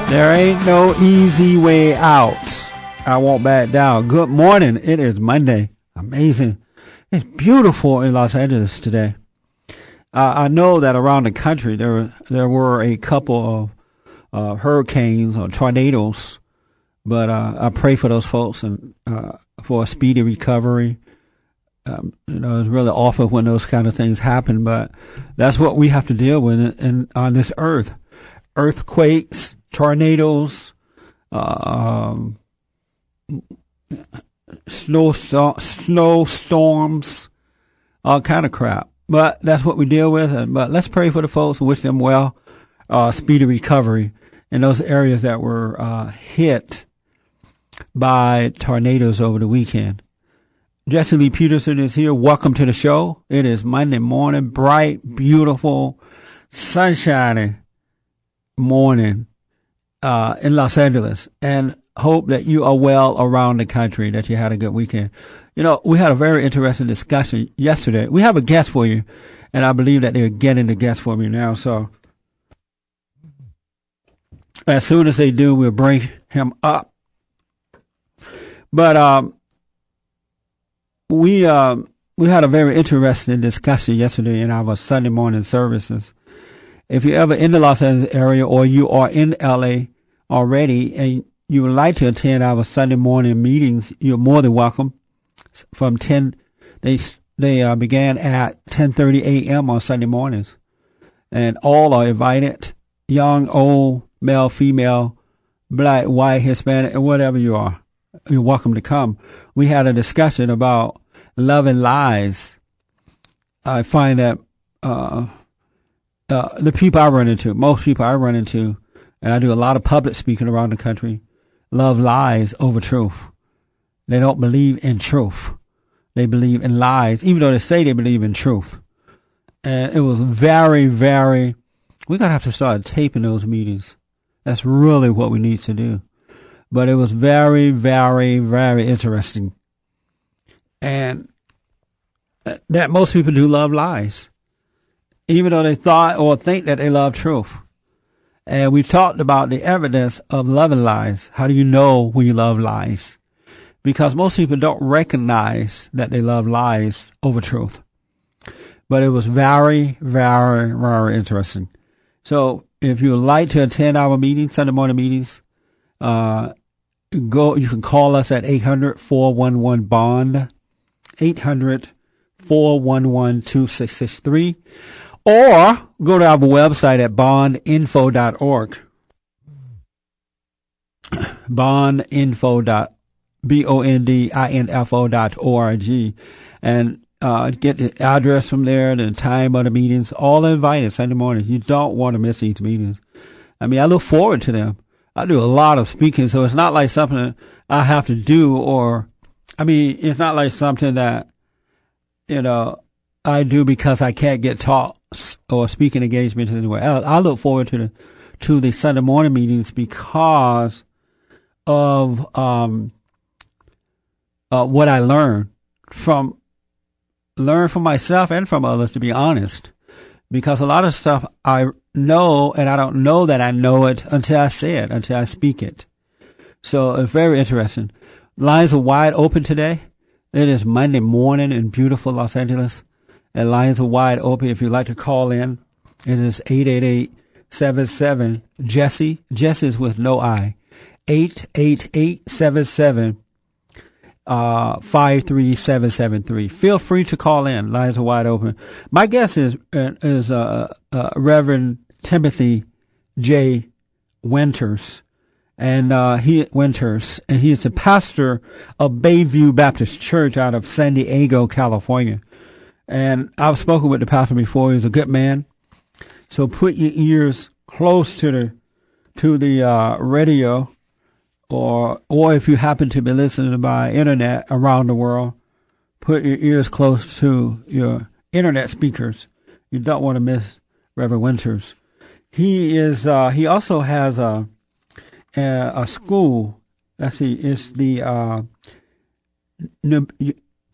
There ain't no easy way out. I won't back down. Good morning. It is Monday. Amazing. It's beautiful in Los Angeles today. I know that around the country there were a couple of hurricanes or tornadoes, but I pray for those folks and for a speedy recovery. It's really awful when those kind of things happen, but that's what we have to deal with on this earth. Earthquakes, tornadoes, snowstorms, all kind of crap. But that's what we deal with. But let's pray for the folks and wish them well, speedy recovery in those areas that were hit by tornadoes over the weekend. Jesse Lee Peterson is here. Welcome to the show. It is Monday morning, bright, beautiful, sunshiny morning in Los Angeles, and hope that you are well around the country, that you had a good weekend. We had a very interesting discussion yesterday. We have a guest for you, and I believe that they're getting the guest for me now. So as soon as they do, we'll bring him up. But we had a very interesting discussion yesterday in our Sunday morning services. If you're ever in the Los Angeles area or you are in LA already and you would like to attend our Sunday morning meetings, you're more than welcome. From 10, they began at 10:30 a.m. on Sunday mornings, and all are invited. Young, old, male, female, black, white, Hispanic, and whatever you are, you're welcome to come. We had a discussion about love and lies. I find that the people I run into, most people I run into, and I do a lot of public speaking around the country, love lies over truth. They don't believe in truth. They believe in lies, even though they say they believe in truth. And it was very, very, we're going to have to start taping those meetings. That's really what we need to do. But it was very, very, very interesting. And that most people do love lies, even though they thought or think that they love truth. And we talked about the evidence of loving lies. How do you know when you love lies? Because most people don't recognize that they love lies over truth. But it was very, very, very interesting. So if you would like to attend our meetings, Sunday morning meetings, you can call us at 800-411-BOND, 800-411-2663. Or go to our website at bondinfo.org. bondinfo.org. And get the address from there, the time of the meetings, all invited Sunday morning. You don't want to miss these meetings. I mean, I look forward to them. I do a lot of speaking, so it's not like something I have to do, it's not like something that, I do because I can't get talks or speaking engagements anywhere else. I look forward to the Sunday morning meetings because of what I learn from myself and from others, to be honest. Because a lot of stuff I know, and I don't know that I know it until I say it, until I speak it. So it's very interesting. Lines are wide open today. It is Monday morning in beautiful Los Angeles. And lines are wide open if you'd like to call in. It is 888-77-JESSE. Jesse is with no I. 888-77-53773. Feel free to call in. Lines are wide open. My guest is Reverend Timothy J. Winters. And he is the pastor of Bayview Baptist Church out of San Diego, California. And I've spoken with the pastor before. He's a good man. So put your ears close to the radio, or if you happen to be listening by internet around the world, put your ears close to your internet speakers. You don't want to miss Reverend Winters. He also has a school. Let's see, it's the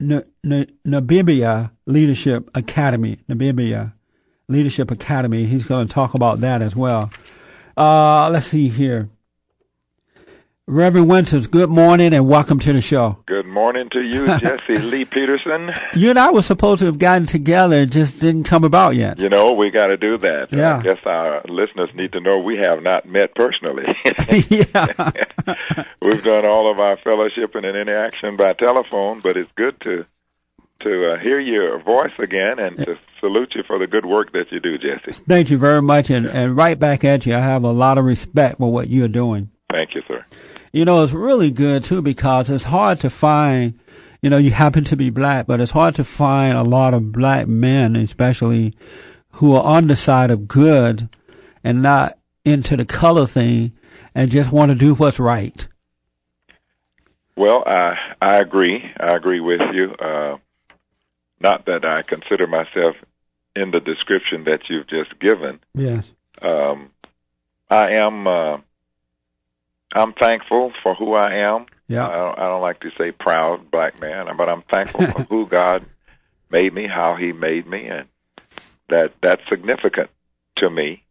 Namibia Leadership Academy. Namibia Leadership Academy. He's going to talk about that as well. Let's see here. Reverend Winters, good morning and welcome to the show. Good morning to you, Jesse Lee Peterson. You and I were supposed to have gotten together, it just didn't come about yet. You know, we got to do that. Yeah. I guess our listeners need to know we have not met personally. Yeah. We've done all of our fellowshipping and interaction by telephone, but it's good to hear your voice again and to salute you for the good work that you do, Jesse. Thank you very much, and right back at you. I have a lot of respect for what you're doing. Thank you, sir. You know, it's really good, too, because it's hard to find, you know, you happen to be black, but it's hard to find a lot of black men, especially, who are on the side of good and not into the color thing and just want to do what's right. Well, I agree. I agree with you. Not that I consider myself in the description that you've just given. Yes. I'm thankful for who I am. Yeah. I don't like to say proud black man, but I'm thankful for who God made me, how He made me, and that's significant to me.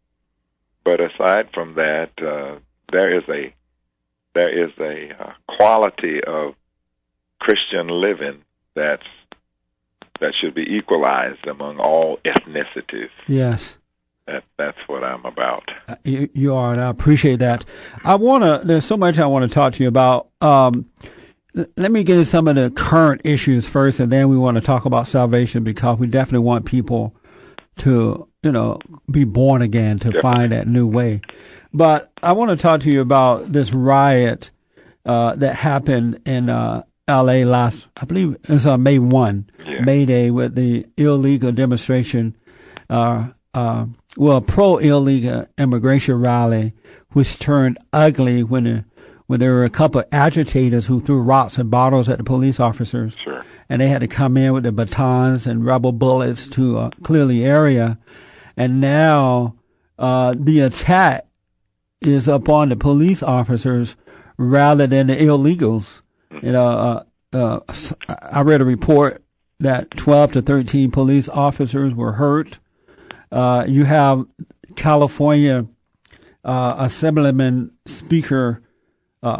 But aside from that, there is a quality of Christian living that should be equalized among all ethnicities. Yes. That's what I'm about. You are, and I appreciate that. There's so much I want to talk to you about. Let me get into some of the current issues first, and then we want to talk about salvation, because we definitely want people to, be born again, to find that new way. But I want to talk to you about this riot that happened in L.A. last, I believe it was on May 1, May Day, with the illegal demonstration, pro-illegal immigration rally, which turned ugly when there were a couple of agitators who threw rocks and bottles at the police officers. Sure. And they had to come in with the batons and rubber bullets to clear the area. And now the attack is upon the police officers rather than the illegals. I read a report that 12 to 13 police officers were hurt. You have California Assemblyman Speaker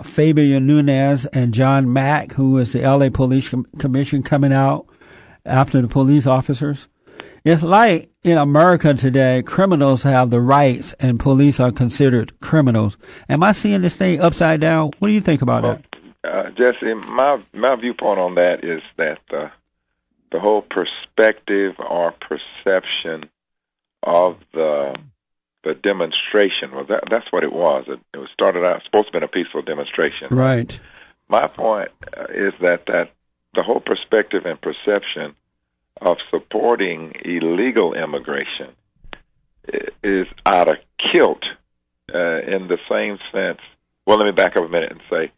Fabian Nunez and John Mack, who is the L.A. Police Commission, coming out after the police officers. It's like in America today, criminals have the rights and police are considered criminals. Am I seeing this thing upside down? What do you think about that? Jesse, my viewpoint on that is that the whole perspective or perception of the demonstration, well, that's what it was. It was started out supposed to be a peaceful demonstration. Right. My point is that the whole perspective and perception of supporting illegal immigration is out of kilt in the same sense. Well, let me back up a minute and say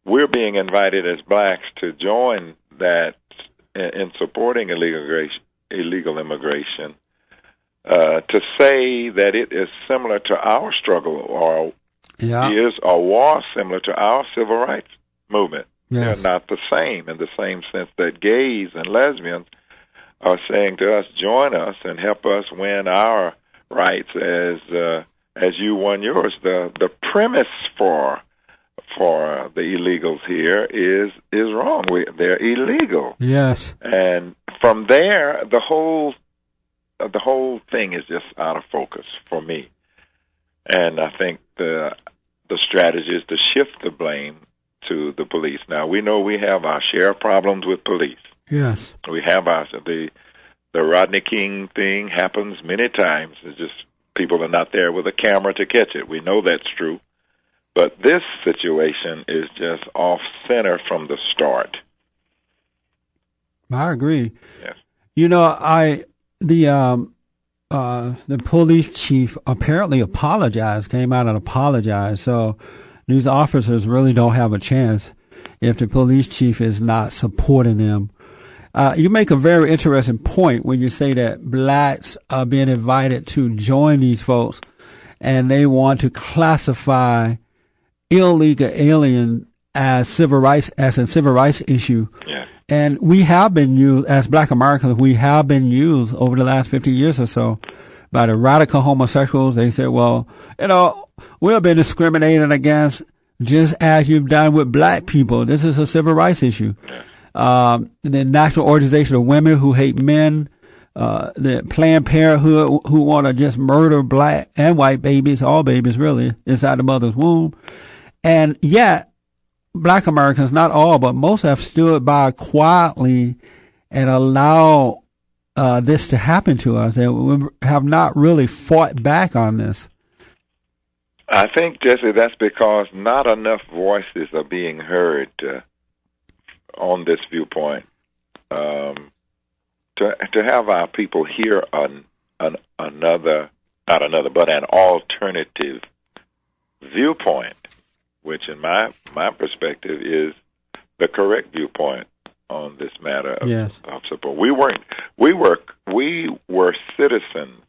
we're being invited as blacks to join that in supporting illegal immigration. To say that it is similar to our struggle or was similar to our civil rights movement. Yes. They're not the same in the same sense that gays and lesbians are saying to us, join us and help us win our rights as you won yours. The premise for the illegals here is wrong. They're illegal. Yes. And from there, the whole thing is just out of focus for me. And I think the strategy is to shift the blame to the police. Now, we know we have our share of problems with police. Yes. We have the Rodney King thing happens many times. It's just people are not there with a camera to catch it. We know that's true. But this situation is just off center from the start. I agree. Yes. The police chief apparently came out and apologized. So these officers really don't have a chance if the police chief is not supporting them. You make a very interesting point when you say that blacks are being invited to join these folks, and they want to classify illegal alien as a civil rights issue. Yeah. And we have been used, as black Americans, over the last 50 years or so by the radical homosexuals. They said, well, we have been discriminated against just as you've done with black people. This is a civil rights issue. The National Organization of Women Who Hate Men, the Planned Parenthood who want to just murder black and white babies, all babies really, inside the mother's womb. And yet, black Americans, not all, but most have stood by quietly and allowed this to happen to us. And we have not really fought back on this. I think, Jesse, that's because not enough voices are being heard on this viewpoint. To have our people hear an alternative viewpoint, which in my perspective is the correct viewpoint on this matter of support. We were citizens,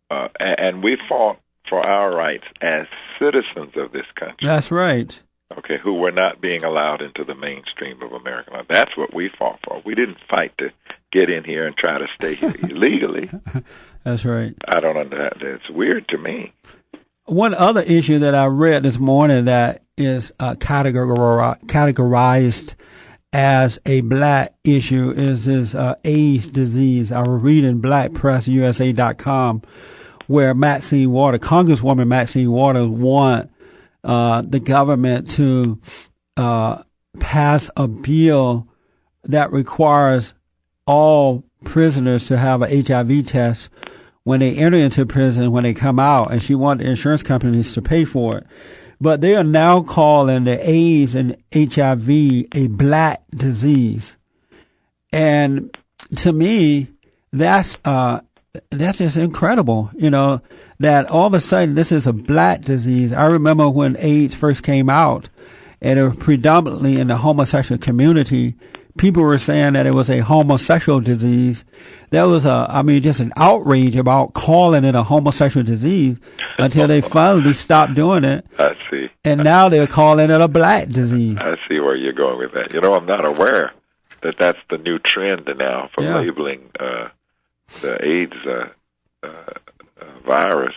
and we fought for our rights as citizens of this country. That's right. Okay, who were not being allowed into the mainstream of American life. That's what we fought for. We didn't fight to get in here and try to stay here illegally. That's right. I don't understand. It's weird to me. One other issue that I read this morning that is categorized as a black issue is this AIDS disease. I was reading blackpressusa.com where Congresswoman Maxine Waters want the government to pass a bill that requires all prisoners to have an HIV test when they enter into prison, when they come out, and she wants the insurance companies to pay for it. But they are now calling the AIDS and HIV a black disease. And to me, that's just incredible, that all of a sudden this is a black disease. I remember when AIDS first came out, and it was predominantly in the homosexual community, people were saying that it was a homosexual disease. There was just an outrage about calling it a homosexual disease until they finally stopped doing it. I see. And now they're calling it a black disease. I see where you're going with that. I'm not aware that that's the new trend now for labeling the AIDS virus.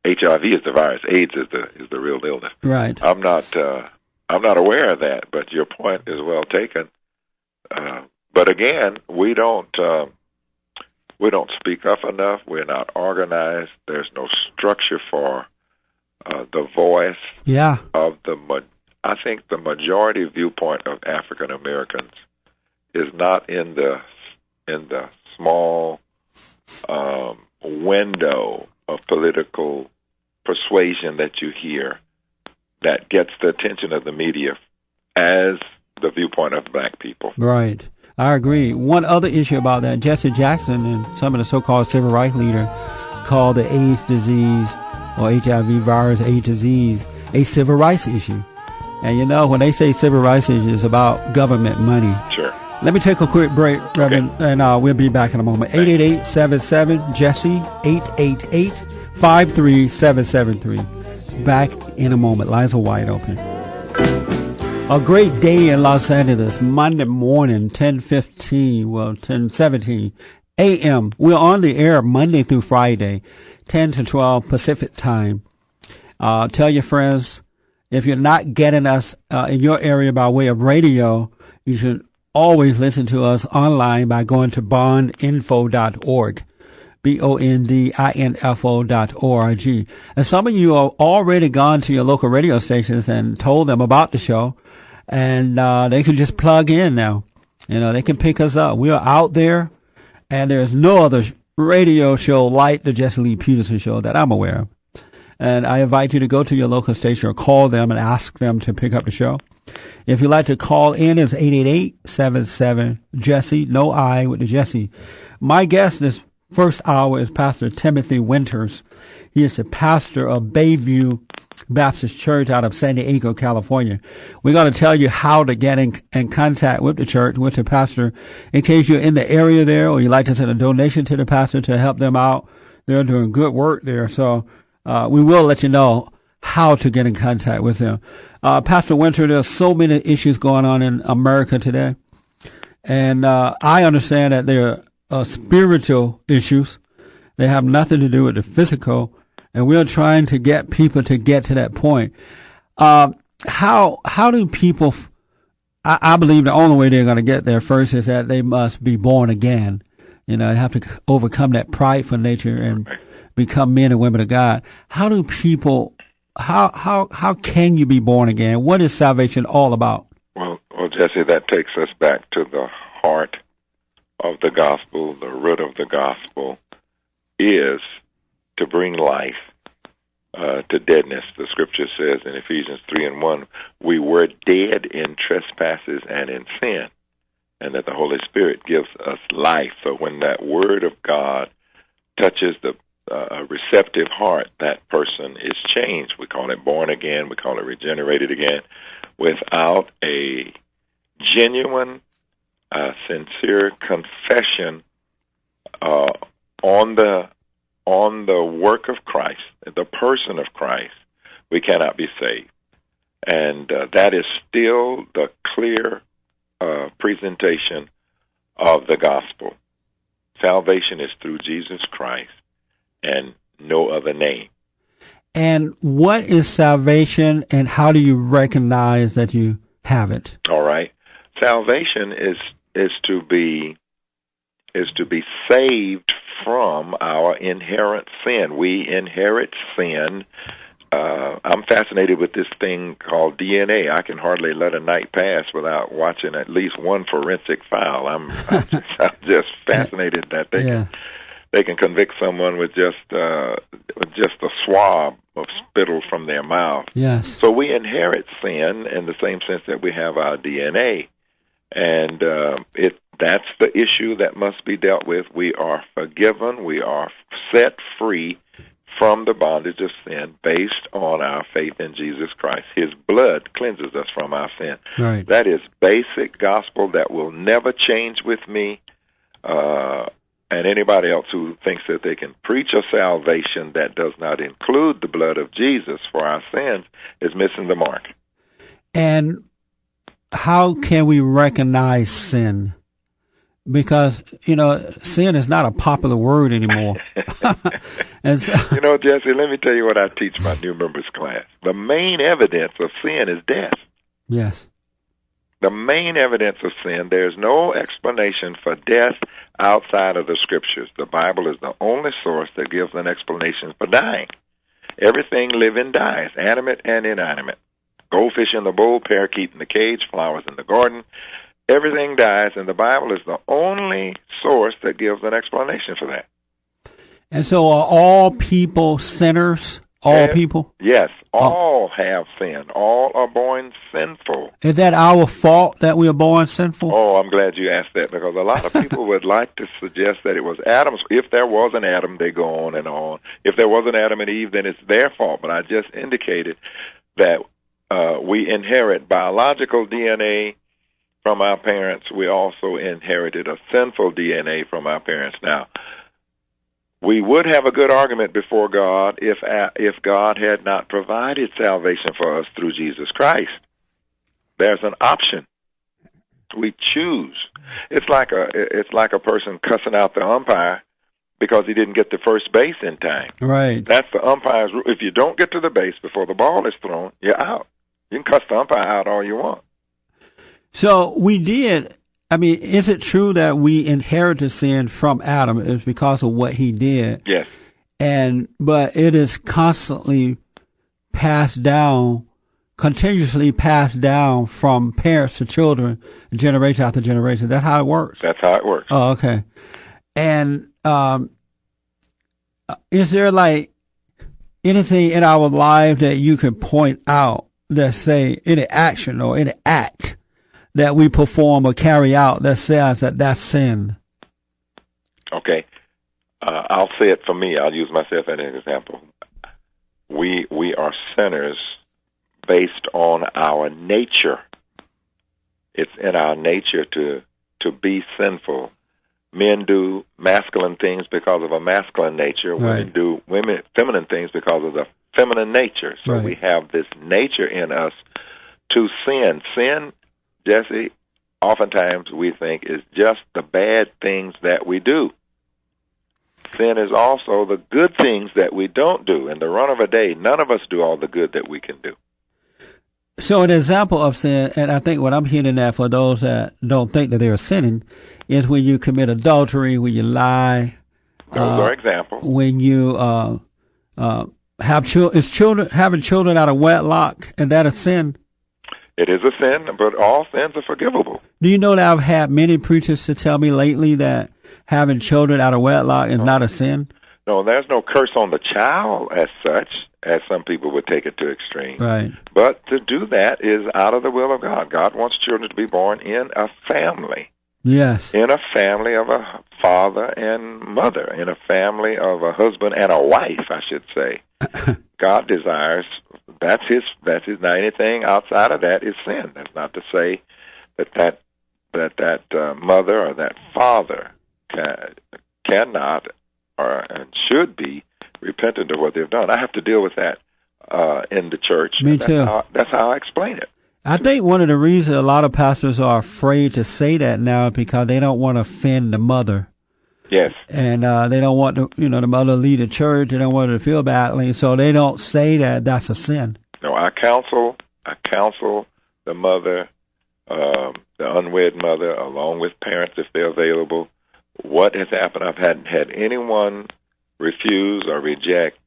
HIV is the virus. AIDS is the real illness. Right. I'm not aware of that, but your point is well taken. But again, we don't speak up enough. We're not organized. There's no structure for the voice of I think the majority viewpoint of African Americans is not in the small window of political persuasion that you hear that gets the attention of the media as the viewpoint of black people. Right. I agree. One other issue about that, Jesse Jackson and some of the so-called civil rights leaders called the AIDS disease or HIV virus, AIDS disease, a civil rights issue. And when they say civil rights issue, it's about government money. Sure. Let me take a quick break, Reverend, and we'll be back in a moment. 888-77-JESSE, 888-53773. Back in a moment. Lines are wide open. A great day in Los Angeles, Monday morning, 10:17 a.m. We're on the air Monday through Friday, 10 to 12 Pacific time. Tell your friends, if you're not getting us in your area by way of radio, you should always listen to us online by going to bondinfo.org. bondinfo.org. And some of you have already gone to your local radio stations and told them about the show, and they can just plug in now. They can pick us up. We are out there, and there's no other radio show like the Jesse Lee Peterson Show that I'm aware of. And I invite you to go to your local station or call them and ask them to pick up the show. If you'd like to call in, it's 888-77-JESSE, no I with the Jesse. My guest this first hour is Pastor Timothy Winters. He is the pastor of Bayview Baptist Church out of San Diego, California. We're going to tell you how to get in contact with the church, with the pastor, in case you're in the area there or you'd like to send a donation to the pastor to help them out. They're doing good work there. So we will let you know how to get in contact with them. Pastor Winter, there's so many issues going on in America today. And I understand that there are spiritual issues. They have nothing to do with the physical. And we're trying to get people to get to that point. How do people, I believe the only way they're going to get there first is that they must be born again. You know, they have to overcome that prideful nature and become men and women of God. How do people, how can you be born again? What is salvation all about? Well, Jesse, that takes us back to the heart of the gospel. The root of the gospel is to bring life to deadness. The scripture says in Ephesians 3:1, we were dead in trespasses and in sin, and that the Holy Spirit gives us life. So when that word of God touches the receptive heart, that person is changed. We call it born again. We call it regenerated again. Without a genuine, sincere confession on the work of Christ, the person of Christ, we cannot be saved. And that is still the clear presentation of the gospel. Salvation is through Jesus Christ and no other name. And what is salvation, and how do you recognize that you have it? All right. Salvation is to be saved from our inherent sin. We inherit sin. I'm fascinated with this thing called DNA. I can hardly let a night pass without watching at least one forensic file. I'm just fascinated that they can convict someone with just a swab of spittle from their mouth. Yes. So we inherit sin in the same sense that we have our DNA, and that's the issue that must be dealt with. We are forgiven. We are set free from the bondage of sin based on our faith in Jesus Christ. His blood cleanses us from our sin. Right. That is basic gospel that will never change with me. And anybody else who thinks that they can preach a salvation that does not include the blood of Jesus for our sins is missing the mark. And how can we recognize sin? Because, sin is not a popular word anymore. And so, Jesse, let me tell you what I teach my new members class. The main evidence of sin is death. Yes. The main evidence of sin, there's no explanation for death outside of the Scriptures. The Bible is the only source that gives an explanation for dying. Everything living dies, animate and inanimate. Goldfish in the bowl, parakeet in the cage, flowers in the garden. Everything dies, and the Bible is the only source that gives an explanation for that. And so are all people sinners? All people? Yes, all have sinned. All are born sinful. Is that our fault that we are born sinful? Oh, I'm glad you asked that, because a lot of people would like to suggest that it was Adam's. If there was an Adam, they go on and on. If there was an Adam and Eve, then it's their fault. But I just indicated that we inherit biological DNA from our parents. We also inherited a sinful DNA from our parents. Now, we would have a good argument before God if God had not provided salvation for us through Jesus Christ. There's an option. We choose. It's like a person cussing out the umpire because he didn't get to first base in time. Right. That's the umpire's rule. If you don't get to the base before the ball is thrown, you're out. You can cuss the umpire out all you want. So we did. I mean, is it true that we inherited sin from Adam? It's because of what he did. Yes. But it is constantly passed down, continuously passed down from parents to children, generation after generation. That's how it works. That's how it works. Oh, okay. And is there like anything in our life that you can point out that say any action or any act that we perform or carry out that says that that's sin? Okay. I'll say it for me. I'll use myself as an example. We are sinners based on our nature. It's in our nature to be sinful. Men do masculine things because of a masculine nature. Right. Women do feminine things because of the feminine nature. So right. We have this nature in us to sin. Sin, Jesse, oftentimes we think is just the bad things that we do. sin is also the good things that we don't do. In the run of a day, none of us do all the good that we can do. So an example of sin, and I think what I'm hitting at for those that don't think that they're sinning, is when you commit adultery, when you lie. Those are examples. When you having children out of wedlock, and that a sin? It is a sin, but all sins are forgivable. Do you know that I've had many preachers to tell me lately that having children out of wedlock is not a sin? No, there's no curse on the child as such, as some people would take it to extreme. Right. But to do that is out of the will of God. God wants children to be born in a family. Yes. In a family of a father and mother, in a family of a husband and a wife, I should say. God desires, that's his. Now anything outside of that is sin. That's not to say that mother or that father cannot and should be repentant of what they've done. I have to deal with that in the church. Me too. That's how I explain it. I think one of the reasons a lot of pastors are afraid to say that now is because they don't want to offend the mother. Yes. And they don't want the mother to lead the church. They don't want her to feel badly, so they don't say that that's a sin. No, I counsel the mother, the unwed mother, along with parents if they're available. What has happened? I've had anyone refuse or reject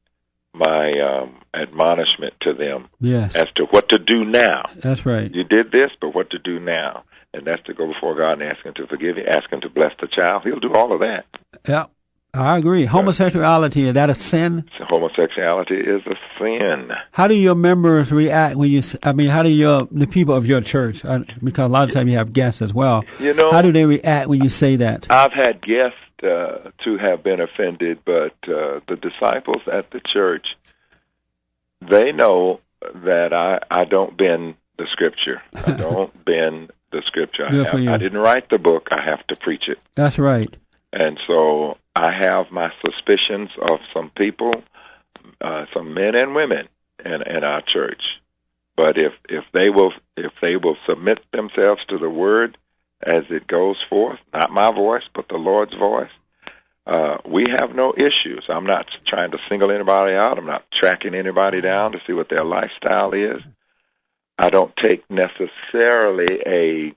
my admonishment to them as to what to do now. That's right. You did this, but what to do now? And that's to go before God and ask Him to forgive you, ask Him to bless the child. He'll do all of that. Yeah, I agree. Homosexuality, is that a sin? Homosexuality is a sin. How do your members react when how do the people of your church, because a lot of times you have guests as well, how do they react when you say that? I've had guests to have been offended, but the disciples at the church, they know that I don't bend the Scripture. I don't bend the Scripture. I didn't write the book. I have to preach it. That's right. And so I have my suspicions of some people, some men and women in our church. But if they will submit themselves to the Word as it goes forth, not my voice, but the Lord's voice, we have no issues. I'm not trying to single anybody out. I'm not tracking anybody down to see what their lifestyle is. I don't take necessarily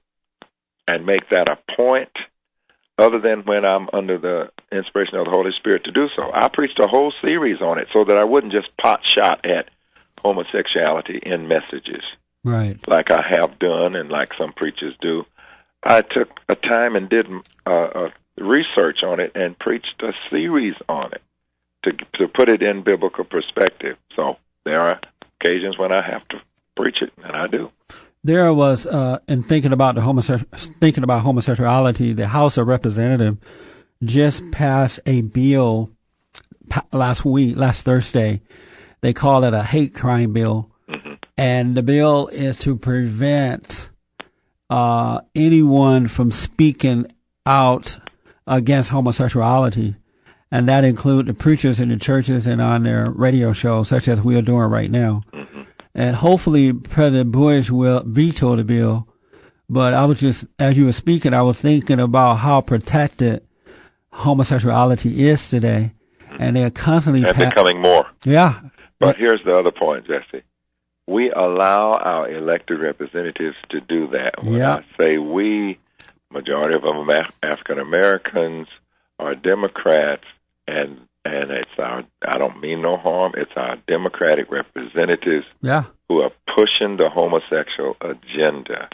and make that a point other than when I'm under the inspiration of the Holy Spirit to do so. I preached a whole series on it so that I wouldn't just pot shot at homosexuality in messages. Right. Like I have done and like some preachers do. I took a time and did research on it and preached a series on it to put it in biblical perspective. So there are occasions when I have to preach it, and I do. There was, in thinking about homosexuality, the House of Representatives just passed a bill last Thursday. They call it a hate crime bill, and the bill is to prevent anyone from speaking out against homosexuality, and that includes the preachers in the churches and on their radio shows, such as we are doing right now. And hopefully President Bush will veto the bill. But I was just, as you were speaking, I was thinking about how protected homosexuality is today. And they're constantly... And becoming more. Yeah. But here's the other point, Jesse. We allow our elected representatives to do that. When I say we, majority of them are African Americans, are Democrats, and it's I don't mean no harm, it's our Democratic representatives who are pushing the homosexual agenda.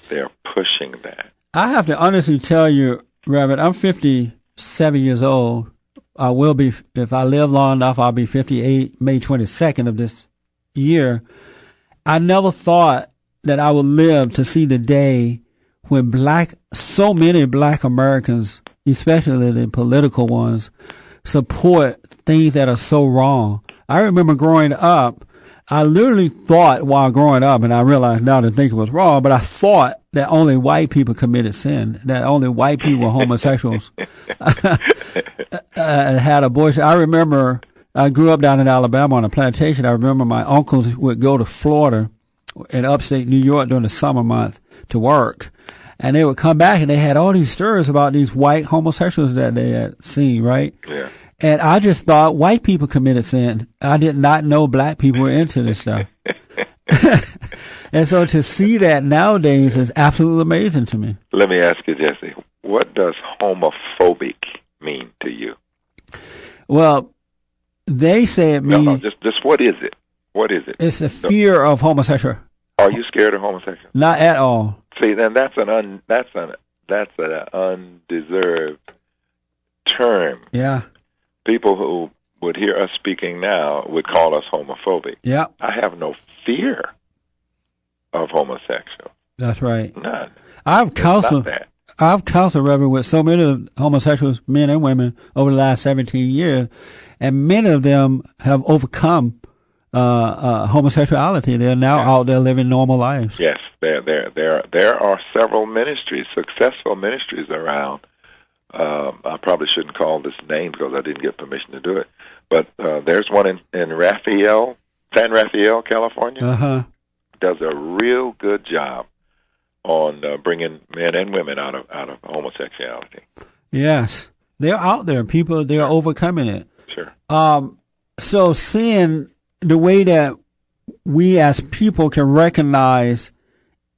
They're pushing that. I have to honestly tell you, Reverend, I'm 57 years old. I will be, if I live long enough, I'll be 58, May 22nd of this year. I never thought that I would live to see the day when so many black Americans, especially the political ones, support things that are so wrong. I remember growing up, I literally thought while growing up, and I realized now that think it was wrong, but I thought that only white people committed sin, that only white people were homosexuals, had abortion. I remember I grew up down in Alabama on a plantation. I remember my uncles would go to Florida in upstate New York during the summer months to work. And they would come back and they had all these stories about these white homosexuals that they had seen, right? Yeah. And I just thought white people committed sin. I did not know black people were into this stuff. And so to see that nowadays is absolutely amazing to me. Let me ask you, Jesse, what does homophobic mean to you? Well, they say it means... No, just what is it? What is it? It's a fear of homosexual. Are you scared of homosexuals? Not at all. See, then that's an undeserved term. Yeah. People who would hear us speaking now would call us homophobic. Yeah. I have no fear of homosexuals. That's right. None. I've counseled, Reverend, with so many homosexuals, men and women, over the last 17 years, and many of them have overcome homosexuality. They're now out there living normal lives. Yes, there are several ministries, successful ministries around. I probably shouldn't call this name because I didn't get permission to do it. But there's one in San Rafael, California. Uh-huh. Does a real good job on bringing men and women out of homosexuality. Yes, they're out there. People, they're overcoming it. Sure. So sin, the way that we as people can recognize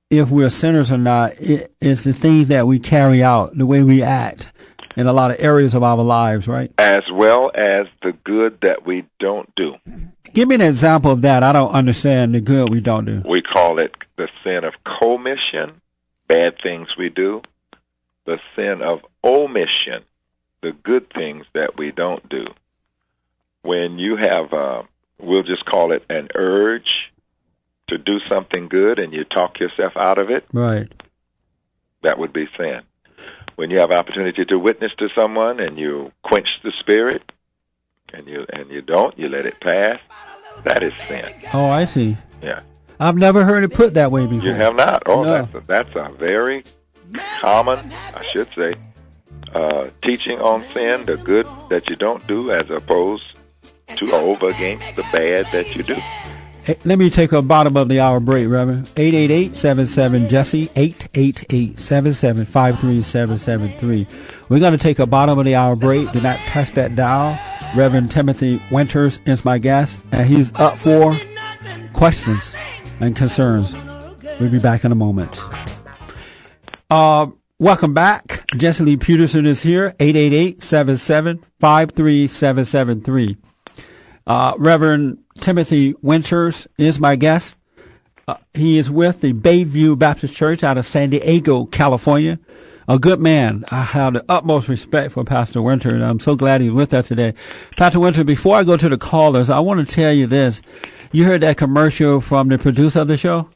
if we're sinners or not, it's the things that we carry out, the way we act in a lot of areas of our lives, right? As well as the good that we don't do. Give me an example of that. I don't understand the good we don't do. We call it the sin of commission, bad things we do. The sin of omission, the good things that we don't do. When you have, we'll just call it an urge to do something good and you talk yourself out of it. Right. That would be sin. When you have opportunity to witness to someone and you quench the spirit and you don't, you let it pass, that is sin. Oh, I see. Yeah. I've never heard it put that way before. You have not? Oh, no. That's a very common, I should say, teaching on sin, the good that you don't do as opposed to over against the bad that you do. Hey, let me take a bottom of the hour break, Reverend. 888-77-JESSE, 888-77-53773. We're going to take a bottom of the hour break. Do not touch that dial. Reverend Timothy Winters is my guest, and he's up for questions and concerns. We'll be back in a moment. Welcome back. Jesse Lee Peterson is here, 888-77-53773. Reverend Timothy Winters is my guest. He is with the Bayview Baptist Church out of San Diego, California. A good man. I have the utmost respect for Pastor Winter, and I'm so glad he's with us today. Pastor Winter, before I go to the callers, I want to tell you this. You heard that commercial from the producer of the show?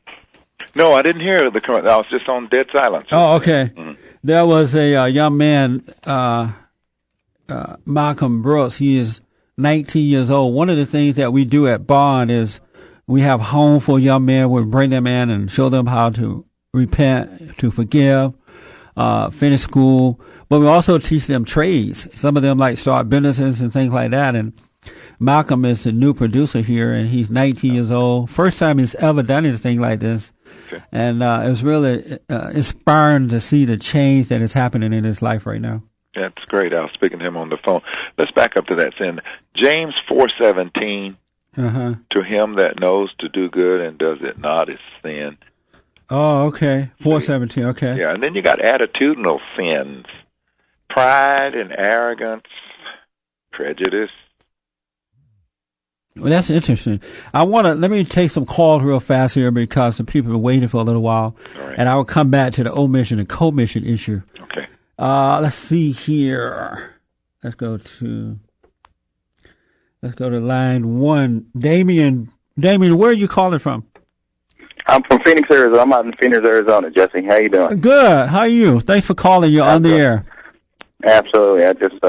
No, I didn't hear the commercial. I was just on dead silence. Oh, okay. Mm-hmm. There was a young man, Malcolm Brooks. He is 19 years old. One of the things that we do at Bond is we have home for young men. We bring them in and show them how to repent, to forgive, finish school. But we also teach them trades. Some of them like start businesses and things like that. And Malcolm is the new producer here, and he's 19 years old. First time he's ever done anything like this. Okay. And it was really inspiring to see the change that is happening in his life right now. That's great. I was speaking to him on the phone. Let's back up to that sin. James 4:17, to him that knows to do good and does it not is sin. Oh, okay. 4:17, okay. Yeah, and then you got attitudinal sins. Pride and arrogance, prejudice. Well, that's interesting. Let me take some calls real fast here because the people have been waiting for a little while. All right. And I will come back to the omission and commission issue. Okay. Let's see here. Let's go to line one. Damien, where are you calling from? I'm from Phoenix, Arizona. I'm out in Phoenix, Arizona. Jesse, how you doing? Good. How are you? Thanks for calling. You're on the air. Absolutely. I just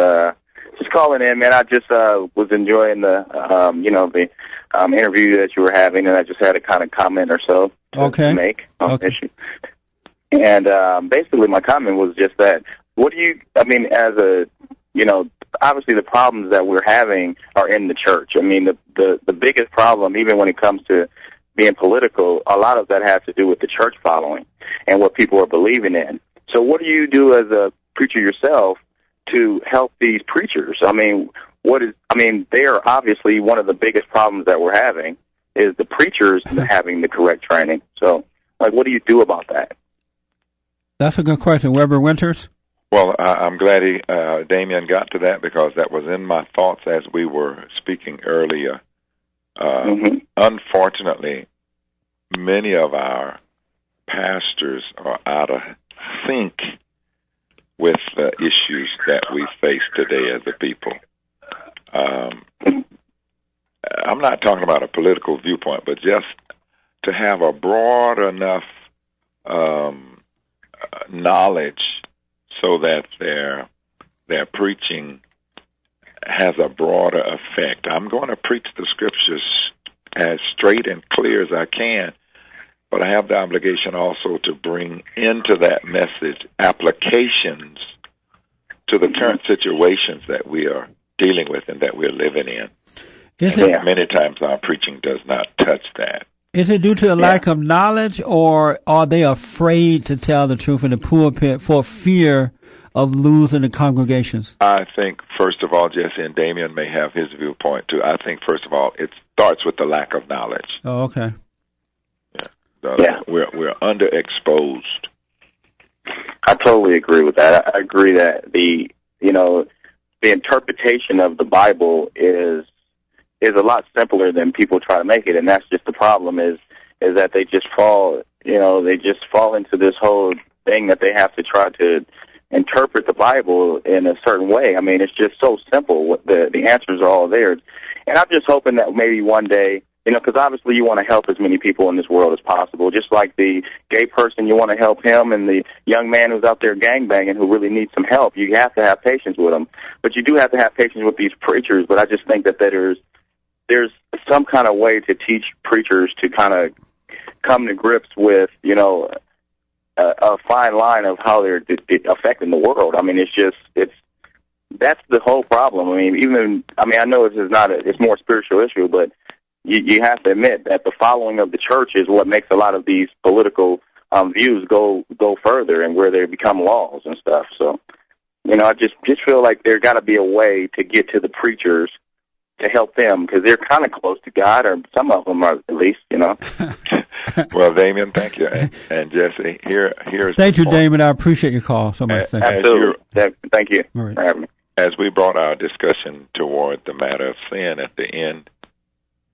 calling in, man. I just was enjoying the interview that you were having, and I just had a kind of comment or so to make on the issue. And basically, my comment was just that. Obviously the problems that we're having are in the church. I mean, the biggest problem, even when it comes to being political, a lot of that has to do with the church following and what people are believing in. So what do you do as a preacher yourself to help these preachers? I mean, they are obviously one of the biggest problems that we're having is the preachers having the correct training. So, like, what do you do about that? That's a good question. Weber Winters? Well, I'm glad Damien got to that, because that was in my thoughts as we were speaking earlier. Unfortunately, many of our pastors are out of sync with the issues that we face today as a people. I'm not talking about a political viewpoint, but just to have a broad enough knowledge so that their preaching has a broader effect. I'm going to preach the scriptures as straight and clear as I can, but I have the obligation also to bring into that message applications to the current situations that we are dealing with and that we're living in. Many times our preaching does not touch that. Is it due to a lack of knowledge, or are they afraid to tell the truth in the pulpit for fear of losing the congregations? I think, first of all, Jesse and Damien may have his viewpoint too. I think, first of all, it starts with the lack of knowledge. Oh, okay. We're underexposed. I totally agree with that. I agree that the interpretation of the Bible is a lot simpler than people try to make it, and that's just the problem is that they just fall into this whole thing that they have to try to interpret the Bible in a certain way. I mean, it's just so simple. The answers are all there. And I'm just hoping that maybe one day, because obviously you want to help as many people in this world as possible. Just like the gay person, you want to help him, and the young man who's out there gangbanging who really needs some help. You have to have patience with him. But you do have to have patience with these preachers. But I just think that there's some kind of way to teach preachers to kind of come to grips with, a fine line of how they're affecting the world. I mean, that's the whole problem. I mean, I know it's more a spiritual issue, but you have to admit that the following of the church is what makes a lot of these political views go further and where they become laws and stuff. So, I just feel like there got to be a way to get to the preachers to help them, because they're kind of close to God, or some of them are, at least, Well, Damien, thank you. And Jesse, here's thank you, Damien. I appreciate your call so much. Thank you for having me. As we brought our discussion toward the matter of sin at the end,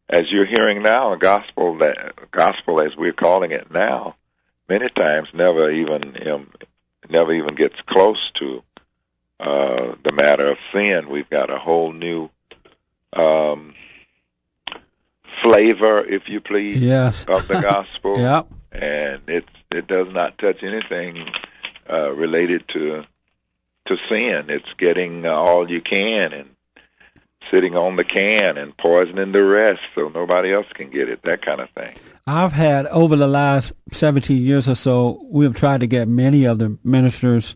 as you're hearing now, a gospel as we're calling it now, many times never even gets close to the matter of sin. We've got a whole new flavor, if you please, of the gospel. Yep. And it does not touch anything related to sin. It's getting all you can and sitting on the can and poisoning the rest so nobody else can get it, that kind of thing. I've had, over the last 17 years or so, we've tried to get many of the ministers,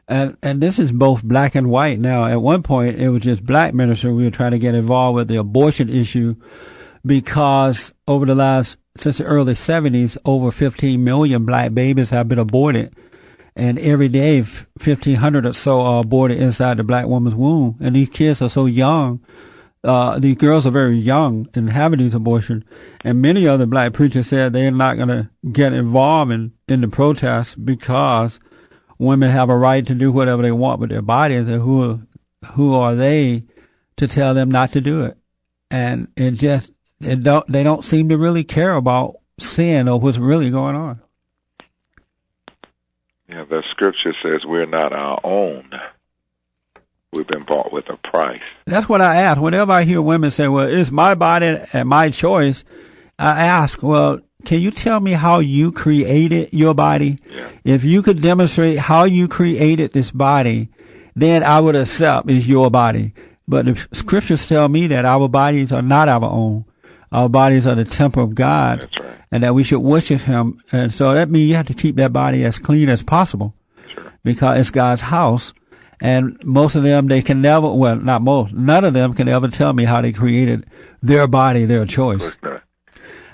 and this is both black and white now. At one point, it was just black ministers we were trying to get involved with the abortion issue, because since the early 70s, over 15 million black babies have been aborted. And every day, 1,500 or so are aborted inside the black woman's womb. And these kids are so young. These girls are very young in having these abortions. And many other black preachers said they're not going to get involved in the protests because women have a right to do whatever they want with their bodies. And who are they to tell them not to do it? And they don't seem to really care about sin or what's really going on. Yeah, the scripture says we're not our own. We've been bought with a price. That's what I ask. Whenever I hear women say, well, it's my body and my choice, I ask, well, can you tell me how you created your body? Yeah. If you could demonstrate how you created this body, then I would accept it's your body. But the scriptures tell me that our bodies are not our own. Our bodies are the temple of God. That's right. And that we should worship him. And so that means you have to keep that body as clean as possible. Sure. Because it's God's house. And most of them, they can never, well, not most, none of them can ever tell me how they created their body, their choice. Right.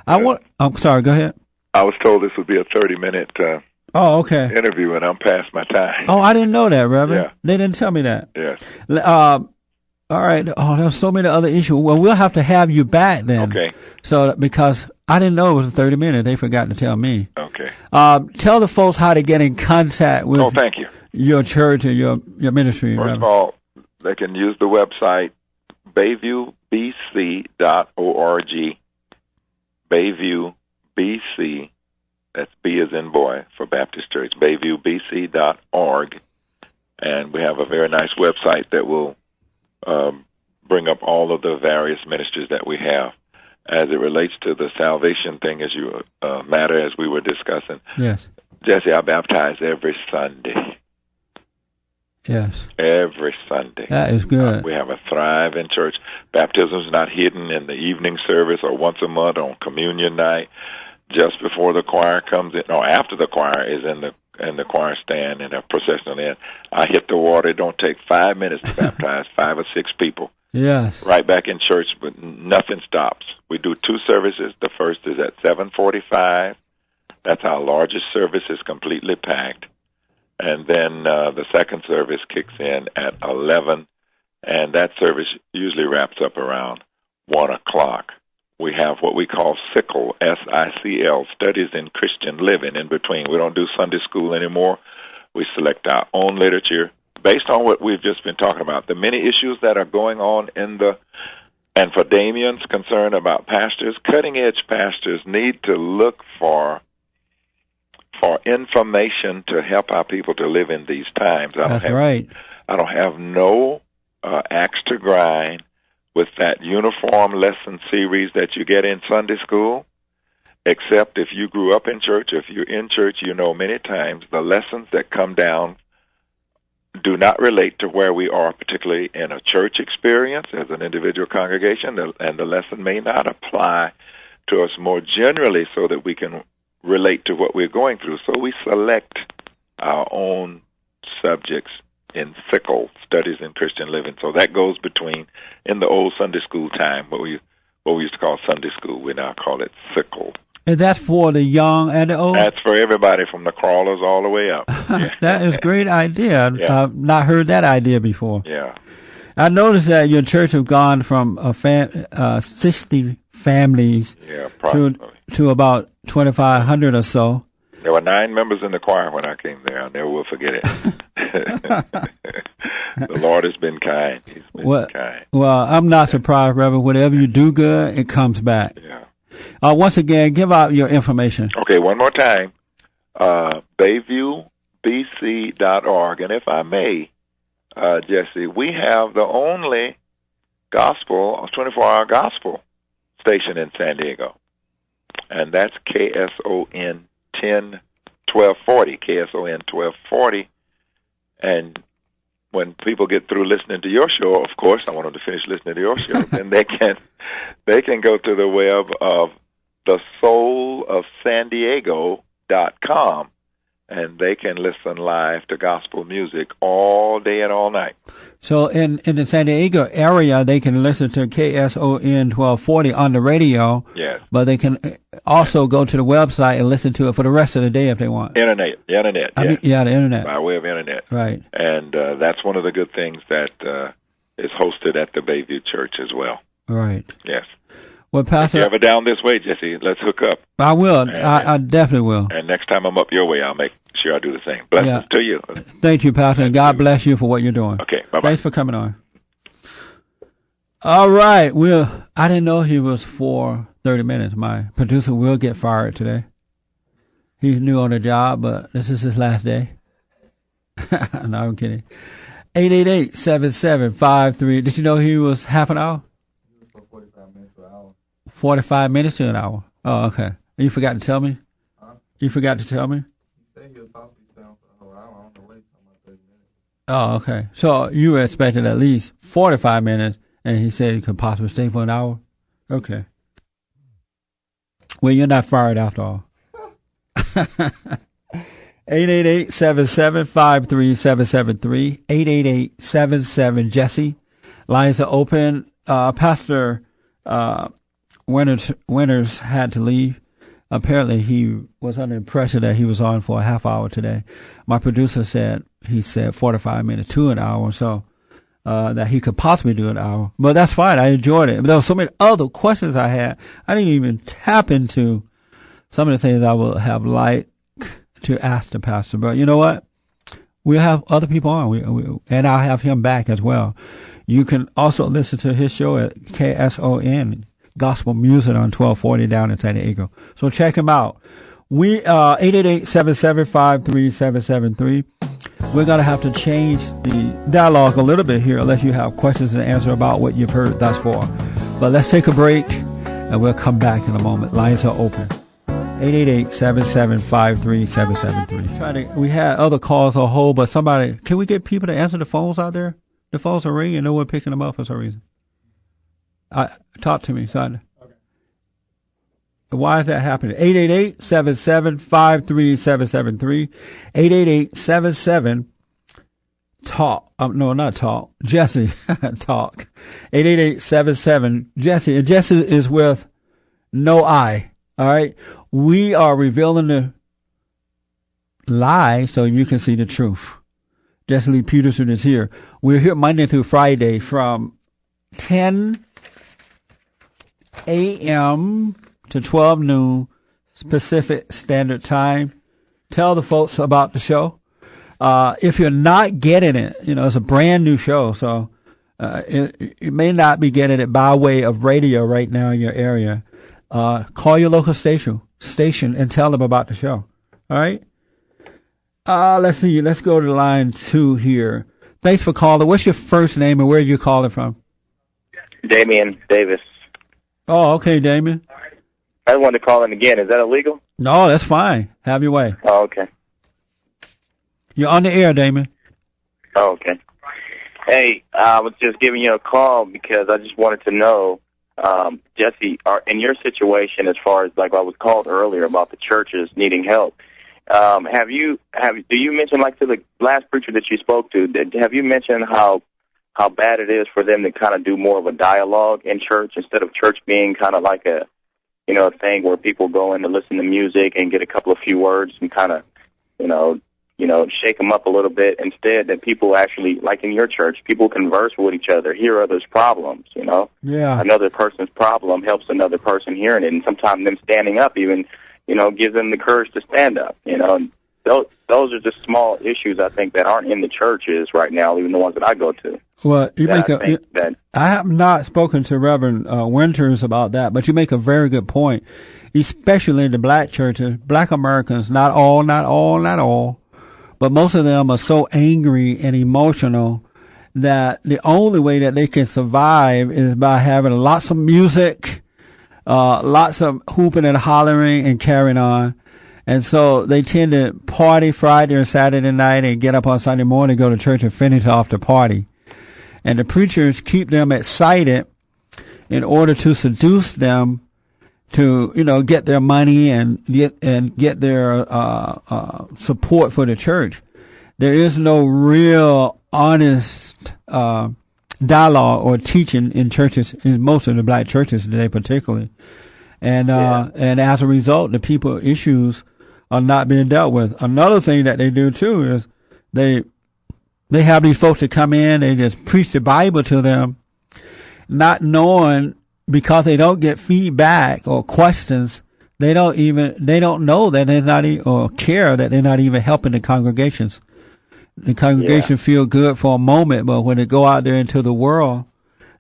I'm sorry, go ahead. I was told this would be a 30-minute Oh, okay. interview, and I'm past my time. Oh, I didn't know that, Reverend. Yeah. They didn't tell me that. Yes. All right. Oh, there's so many other issues. Well, we'll have to have you back then. Okay. So, because I didn't know it was 30 minutes. They forgot to tell me. Okay. Tell the folks how to get in contact with Thank you. your church and your ministry. First Reverend. of all, they can use the website BayviewBC.org. Bayview BC. That's B as in boy for Baptist Church. BayviewBC.org. And we have a very nice website that will bring up all of the various ministries that we have. As it relates to the salvation thing, as you matter as we were discussing. Yes. Jesse, I baptize every Sunday. Yes. Every Sunday. That is good. We have a thriving church. Baptism is not hidden in the evening service or once a month on communion night, just before the choir comes in, or after the choir is in the choir stand and a processional end. I hit the water. It don't take 5 minutes to baptize 5 or 6 people. Yes. Right back in church, but nothing stops. We do 2 services. The first is at 7:45. That's our largest service. Is completely packed. And then the second service kicks in at 11, and that service usually wraps up around 1 o'clock. We have what we call SICL, S-I-C-L, Studies in Christian Living in between. We don't do Sunday school anymore. We select our own literature based on what we've just been talking about, the many issues that are going on and for Damien's concern about pastors, cutting-edge pastors need to look for information to help our people to live in these times. That's right. I don't have no axe to grind with that uniform lesson series that you get in Sunday school, except if you grew up in church. If you're in church, you know many times the lessons that come down do not relate to where we are, particularly in a church experience as an individual congregation, and the lesson may not apply to us more generally so that we can relate to what we're going through. So we select our own subjects in SICL, Studies in Christian Living. So that goes between, in the old Sunday school time, what we used to call Sunday school, we now call it SICL. And that's for the young and the old? That's for everybody from the crawlers all the way up. Yeah. That is a great idea. Yeah. I've not heard that idea before. Yeah. I noticed that your church have gone from 60 families to about 2,500 or so. There were 9 members in the choir when I came there. I never will forget it. The Lord has been kind. He's been kind. Well, I'm not surprised, Reverend. Whatever you do good, it comes back. Yeah. Once again, give out your information. Okay, one more time. BayviewBC.org. And if I may, Jesse, we have the only 24-hour gospel station in San Diego. And that's KSON 1240, KSON 1240. And when people get through listening to your show, of course, I want them to finish listening to your show, then they can go to the web of thesoulofsandiego.com, and they can listen live to gospel music all day and all night. So in the San Diego area, they can listen to KSON 1240 on the radio. Yes. But they can also go to the website and listen to it for the rest of the day if they want. The internet. The internet. By way of internet. Right. And that's one of the good things that is hosted at the Bayview Church as well. Right. Yes. Well, Pastor, if you're ever down this way, Jesse, let's hook up. I will. I definitely will. And next time I'm up your way, I'll make sure I do the same. Blessings to you. Thank you, Pastor, and God bless you for what you're doing. Okay, bye-bye. Thanks for coming on. All right. I didn't know he was for 30 minutes. My producer will get fired today. He's new on the job, but this is his last day. No, I'm kidding. 888-7753. Did you know he was half an hour? 45 minutes to an hour. Oh, okay. You forgot to tell me? Huh? You forgot to tell me? He said he was possibly staying for the whole hour. I don't know what he's talking about, 30 minutes. Oh, okay. So you were expecting at least 45 minutes, and he said he could possibly stay for an hour? Okay. Well, you're not fired after all. 888-7753-773. 888-77-JESSE. Lines are open. Pastor Winters had to leave. apparently he was under the impression that he was on for a half hour today. My producer said he said 45 minutes to an hour, so that he could possibly do an hour. But that's fine. I enjoyed it. But there were so many other questions I had. I didn't even tap into some of the things I would have liked to ask the pastor. But you know what? We'll have other people on, and I'll have him back as well. You can also listen to his show at KSON, Gospel Music on 1240 down in San Diego. So check him out. We 888-775-3773. We're going to have to change the dialogue a little bit here unless you have questions and answers about what you've heard thus far. But let's take a break, and we'll come back in a moment. Lines are open. 888-775-3773. We had other calls on hold, but somebody, can we get people to answer the phones out there? The phones are ringing and no one picking them up for some reason. Talk to me, son. Okay. Why is that happening? 888-775-3773. 888-77-TALK. No, not talk. Jesse. Talk. 888-77-Jesse. And Jesse is with no I. All right. We are revealing the lie so you can see the truth. Jesse Lee Peterson is here. We're here Monday through Friday from 10 a.m. to 12 noon Pacific Standard Time. Tell the folks about the show. If you're not getting it, it's a brand new show, so you may not be getting it by way of radio right now in your area. Call your local station and tell them about the show. All right? Let's see. Let's go to line 2 here. Thanks for calling. What's your first name and where are you calling from? Damian Davis. Oh, okay, Damian. I wanted to call in again. Is that illegal? No, that's fine. Have your way. Oh, okay. You're on the air, Damian. Oh, okay. Hey, I was just giving you a call because I just wanted to know, Jesse, in your situation, as far as like I was called earlier about the churches needing help, do you mention, like, to the last preacher that you spoke to, have you mentioned how bad it is for them to kind of do more of a dialogue in church instead of church being kind of like a thing where people go in to listen to music and get a couple of few words and kind of, shake them up a little bit. Instead, that people actually, like in your church, people converse with each other, hear others' problems, Yeah. Another person's problem helps another person hearing it, and sometimes them standing up even, gives them the courage to stand up, Those are just small issues, I think, that aren't in the churches right now, even the ones that I go to. Well, I have not spoken to Reverend Winters about that, but you make a very good point, especially in the black churches. Black Americans, not all, but most of them are so angry and emotional that the only way that they can survive is by having lots of music, lots of hooping and hollering and carrying on. And so they tend to party Friday or Saturday night and get up on Sunday morning, go to church and finish off the party. And the preachers keep them excited in order to seduce them to, get their money and get their support for the church. There is no real honest dialogue or teaching in churches, in most of the black churches today particularly. And as a result, the people issues are not being dealt with. Another thing that they do too is they have these folks that come in, they just preach the Bible to them, not knowing, because they don't get feedback or questions, they don't know that they're not, or care that they're not even helping the congregations. The congregation feel good for a moment, but when they go out there into the world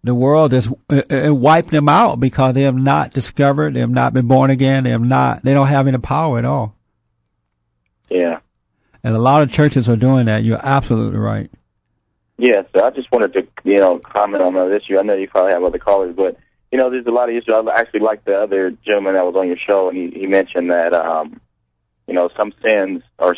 just wipe them out because they have not discovered, they have not been born again, they don't have any power at all. Yeah. And a lot of churches are doing that. You're absolutely right. Yes, I just wanted to, comment on that issue. I know you probably have other callers, but, there's a lot of issues. I actually like the other gentleman that was on your show, and he mentioned that, some sins or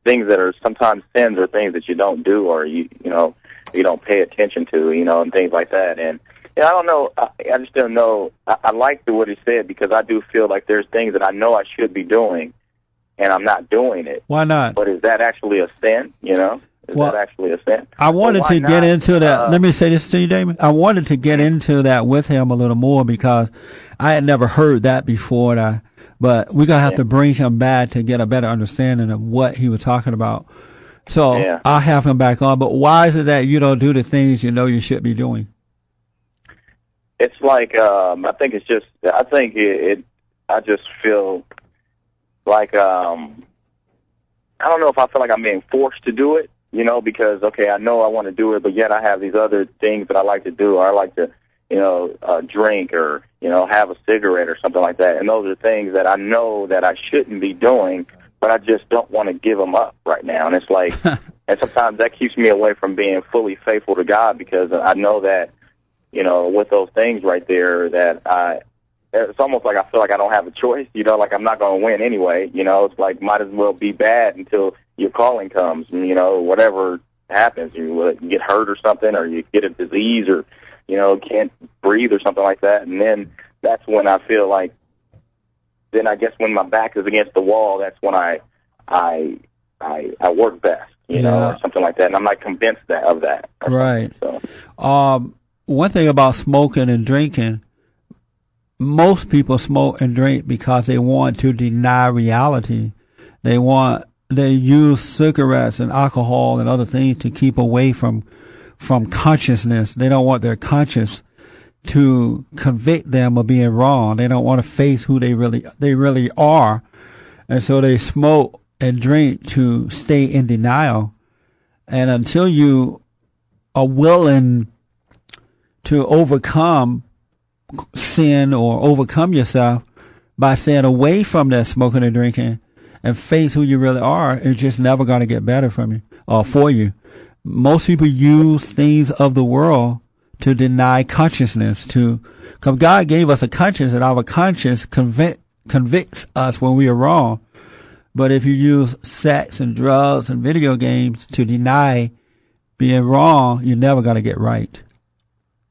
things that are sometimes sins are things that you don't do or you don't pay attention to, and things like that. And I don't know. I just don't know. I liked what he said because I do feel like there's things that I know I should be doing, and I'm not doing it. Why not? But is that actually a sin? Is that actually a sin? I wanted to get into that. Let me say this to you, Damon. I wanted to get into that with him a little more because I had never heard that before. And but we're going to have to bring him back to get a better understanding of what he was talking about. So I'll have him back on. But why is it that you don't do the things you know you should be doing? It's like, I think it's just, I just feel like, I don't know if I feel like I'm being forced to do it, you know, because, okay, I know I want to do it, but yet I have these other things that I like to do. Or I like to, you know, drink or, you know, have a cigarette or something like that. And those are things that I know that I shouldn't be doing, but I just don't want to give them up right now. And it's like, and sometimes that keeps me away from being fully faithful to God, because I know that, you know, with those things right there, that it's almost like I feel like I don't have a choice, you know, like I'm not going to win anyway. You know, it's like might as well be bad until your calling comes. And, you know, whatever happens, you get hurt or something, or you get a disease, or, you know, can't breathe or something like that. And then that's when I feel like, then I guess when my back is against the wall, that's when I work best, you know, or something like that. And I'm not convinced of that. Right. So. One thing about smoking and drinking, most people smoke and drink because they want to deny reality. They use cigarettes and alcohol and other things to keep away from consciousness. They don't want their conscience to convict them of being wrong. They don't want to face who they really are. And so they smoke and drink to stay in denial. And until you are willing to overcome sin or overcome yourself by staying away from that smoking and drinking and face who you really are, it's just never going to get better from you or for you. Most people use things of the world to deny consciousness, because God gave us a conscience, and our conscience convicts us when we are wrong. But if you use sex and drugs and video games to deny being wrong, you're never going to get right.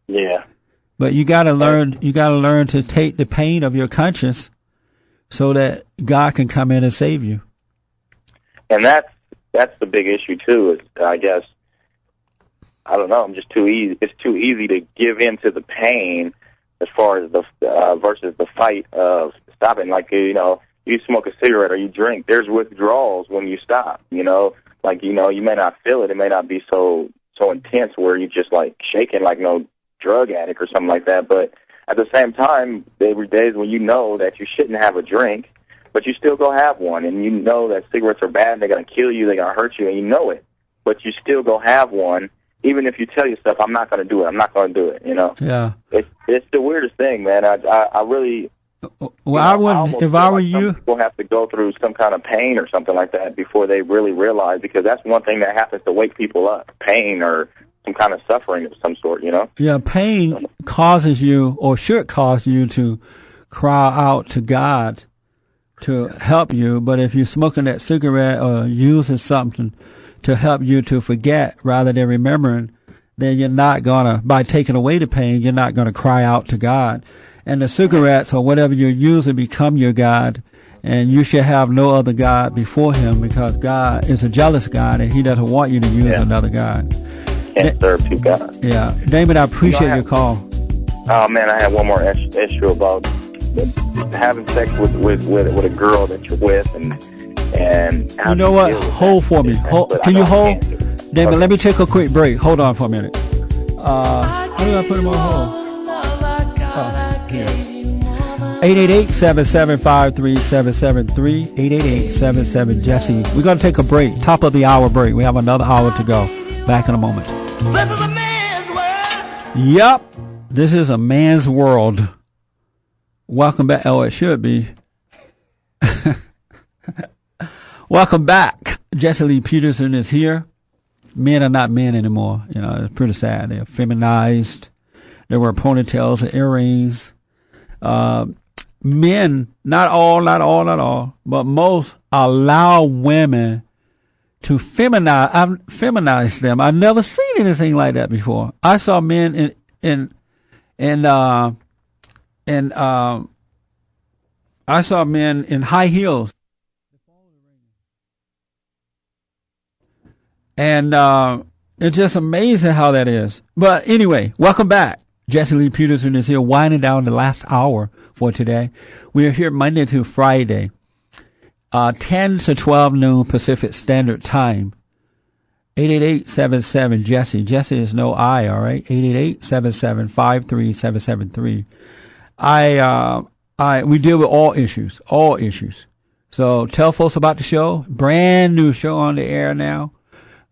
Yeah. But you got to learn to take the pain of your conscience so that God can come in and save you. And that's the big issue too, is I guess, I don't know, I'm just too easy. It's too easy to give in to the pain as far as the versus the fight of stopping. Like, you know, you smoke a cigarette or you drink, there's withdrawals when you stop, you know. Like, you know, you may not feel it. It may not be so intense where you just like shaking like no drug addict or something like that. But at the same time, there were days when you know that you shouldn't have a drink, but you still go have one. And you know that cigarettes are bad and they're going to kill you, they're going to hurt you, and you know it. But you still go have one. Even if you tell yourself, I'm not going to do it, I'm not going to do it, you know. Yeah. It's the weirdest thing, man. I really... Well, I would, if I were you... People have to go through some kind of pain or something like that before they really realize, because that's one thing that happens to wake people up, pain or some kind of suffering of some sort, you know. Yeah, pain causes you, or should cause you, to cry out to God to help you. But if you're smoking that cigarette or using something to help you to forget rather than remembering, then you're not gonna, by taking away the pain, you're not gonna cry out to God. And the cigarettes or whatever you're using become your God, and you should have no other God before Him, because God is a jealous God and He doesn't want you to use another God. Can't serve two gods. Yeah. Damon, I appreciate your call. Oh man, I have one more issue about having sex with a girl that you're with, and you know what? Hold for me. Can you hold? Damon, let me take a quick break. Hold on for a minute. How do I put him on hold? 888-775-3773, 888-77-JESSE. We're going to take a break, top of the hour break. We have another hour to go. Back in a moment. This is a man's world. Yep, this is a man's world. Welcome back. Oh, it should be. Welcome back. Jesse Lee Peterson is here. Men are not men anymore. You know, it's pretty sad. They're feminized. They wear ponytails and earrings. Men, not all, but most allow women to feminize them. I've never seen anything like that before. I saw men I saw men in high heels. And it's just amazing how that is. But anyway, welcome back. Jesse Lee Peterson is here winding down the last hour for today. We are here Monday to Friday, 10 to 12 noon Pacific Standard Time. 888-77-JESSE. Jesse is no I, all right? 888-77-53773. We deal with all issues. So tell folks about the show. Brand new show on the air now.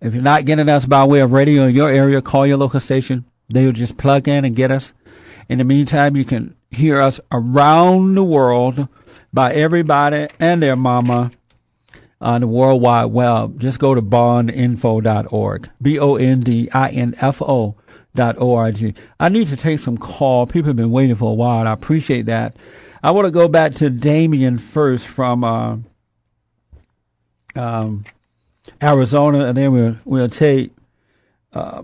If you're not getting us by way of radio in your area, call your local station. They will just plug in and get us. In the meantime, you can hear us around the world by everybody and their mama on the World Wide Web. Just go to bondinfo.org. BONDINFO.org. I need to take some call. People have been waiting for a while, and I appreciate that. I want to go back to Damien first from Arizona, and then we'll take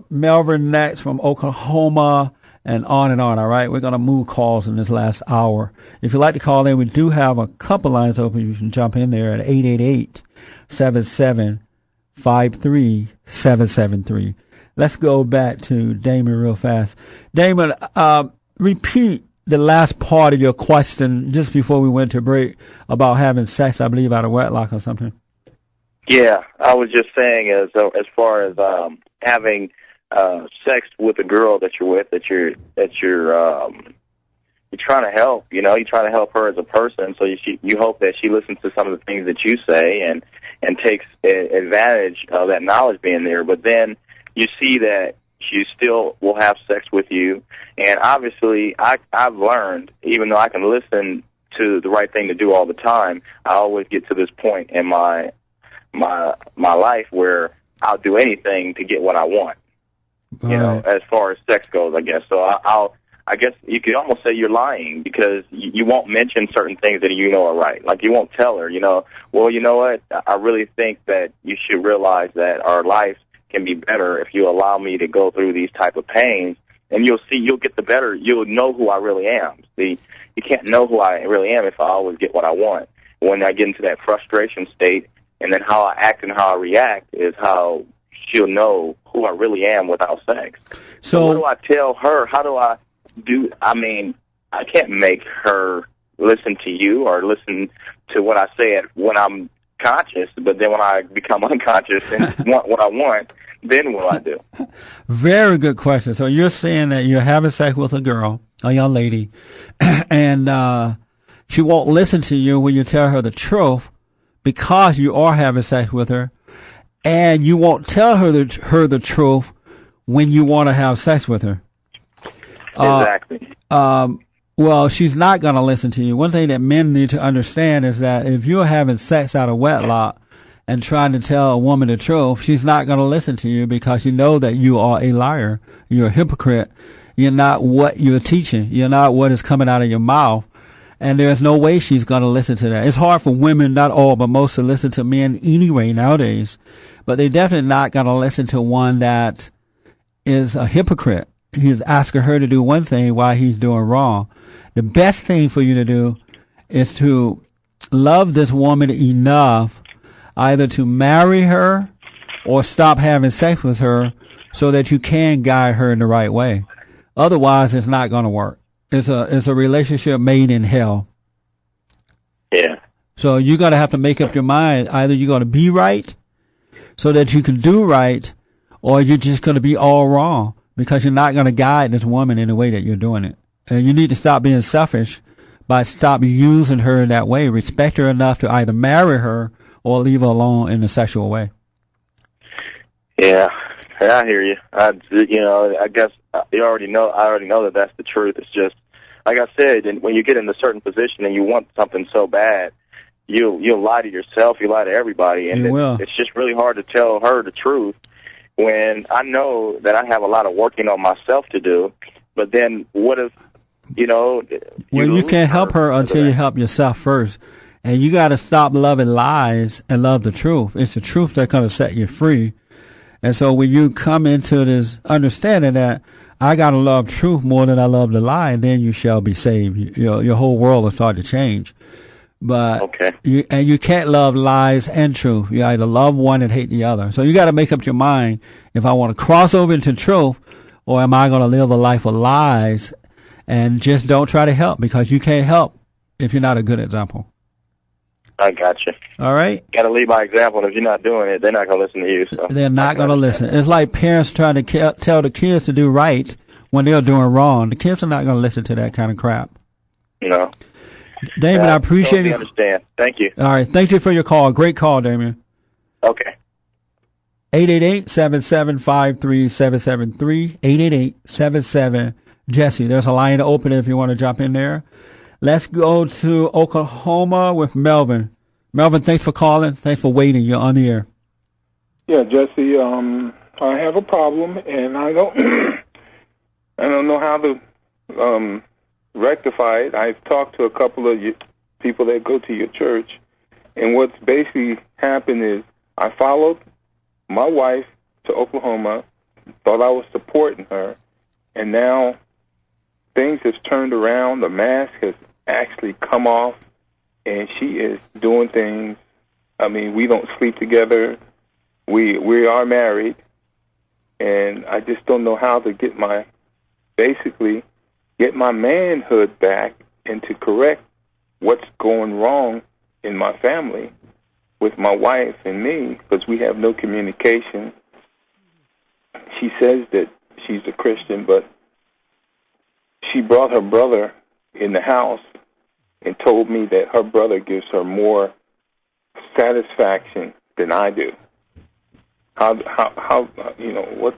Melvin next from Oklahoma, and on, all right? We're going to move calls in this last hour. If you'd like to call in, we do have a couple lines open. You can jump in there at 888-77-53773. Let's go back to Damon real fast. Damon, repeat the last part of your question just before we went to break about having sex, I believe, out of wedlock or something. Yeah, I was just saying as far as having sex with a girl that you're with, that you're trying to help. You know, you're trying to help her as a person. So you hope that she listens to some of the things that you say and takes advantage of that knowledge being there. But then you see that she still will have sex with you. And obviously, I've learned, even though I can listen to the right thing to do all the time, I always get to this point in my life where I'll do anything to get what I want. You know, as far as sex goes, I guess. So I guess you could almost say you're lying because you won't mention certain things that you know are right. Like you won't tell her, you know, well, you know what? I really think that you should realize that our life can be better if you allow me to go through these type of pains, and you'll get the better. You'll know who I really am. See, you can't know who I really am if I always get what I want. When I get into that frustration state, and then how I act and how I react is how she'll know who I really am without sex. So what do I tell her? How do I do? I mean, I can't make her listen to you or listen to what I say when I'm conscious, but then when I become unconscious and want what I want, then what do I do? Very good question. So you're saying that you're having sex with a girl, a young lady, and she won't listen to you when you tell her the truth because you are having sex with her, and you won't tell her the truth when you want to have sex with her. Exactly. Well, she's not going to listen to you. One thing that men need to understand is that if you're having sex out of wedlock and trying to tell a woman the truth, she's not going to listen to you because you know that you are a liar. You're a hypocrite. You're not what you're teaching. You're not what is coming out of your mouth. And there's no way she's going to listen to that. It's hard for women, not all, but most, to listen to men anyway nowadays. But they're definitely not going to listen to one that is a hypocrite. He's asking her to do one thing while he's doing wrong. The best thing for you to do is to love this woman enough either to marry her or stop having sex with her so that you can guide her in the right way. Otherwise, it's not going to work. It's a relationship made in hell. Yeah. So you're going to have to make up your mind. Either you're going to be right so that you can do right, or you're just going to be all wrong because you're not going to guide this woman in the way that you're doing it. And you need to stop being selfish by stop using her in that way. Respect her enough to either marry her or leave her alone in a sexual way. Yeah, I hear you. I guess I already know that that's the truth. It's just, like I said, and when you get in a certain position and you want something so bad, you'll lie to yourself, you lie to everybody, and it's just really hard to tell her the truth when I know that I have a lot of working on myself to do. But then what if, well, you can't help her until you help yourself first. And you got to stop loving lies and love the truth. It's the truth that's going to set you free. And so when you come into this understanding that I got to love truth more than I love the lie, and then you shall be saved. Your whole world will start to change. But you can't love lies and truth. You either love one and hate the other. So you got to make up your mind. If I want to cross over into truth, or am I going to live a life of lies and just don't try to help, because you can't help if you're not a good example. I got you. All right? Got to lead by example, and if you're not doing it, they're not going to listen to you. So they're not going to listen. It's like parents trying to tell the kids to do right when they're doing wrong. The kids are not going to listen to that kind of crap. No. Damien, I appreciate it. I understand. Thank you. All right. Thank you for your call. Great call, Damien. Okay. 888-775-3773. 888-77-JESSE. There's a line open if you want to jump in there. Let's go to Oklahoma with Melvin. Melvin, thanks for calling. Thanks for waiting. You're on the air. Yeah, Jesse. I have a problem, and I don't, I don't know how to rectify it. I've talked to a couple of people that go to your church, and what's basically happened is I followed my wife to Oklahoma, thought I was supporting her, and now things have turned around. The mask has actually come off, and she is doing things. I mean, we don't sleep together. We are married, and I just don't know how to get my manhood back and to correct what's going wrong in my family with my wife and me, because we have no communication. She says that she's a Christian, but she brought her brother in the house and told me that her brother gives her more satisfaction than I do. How you know, what?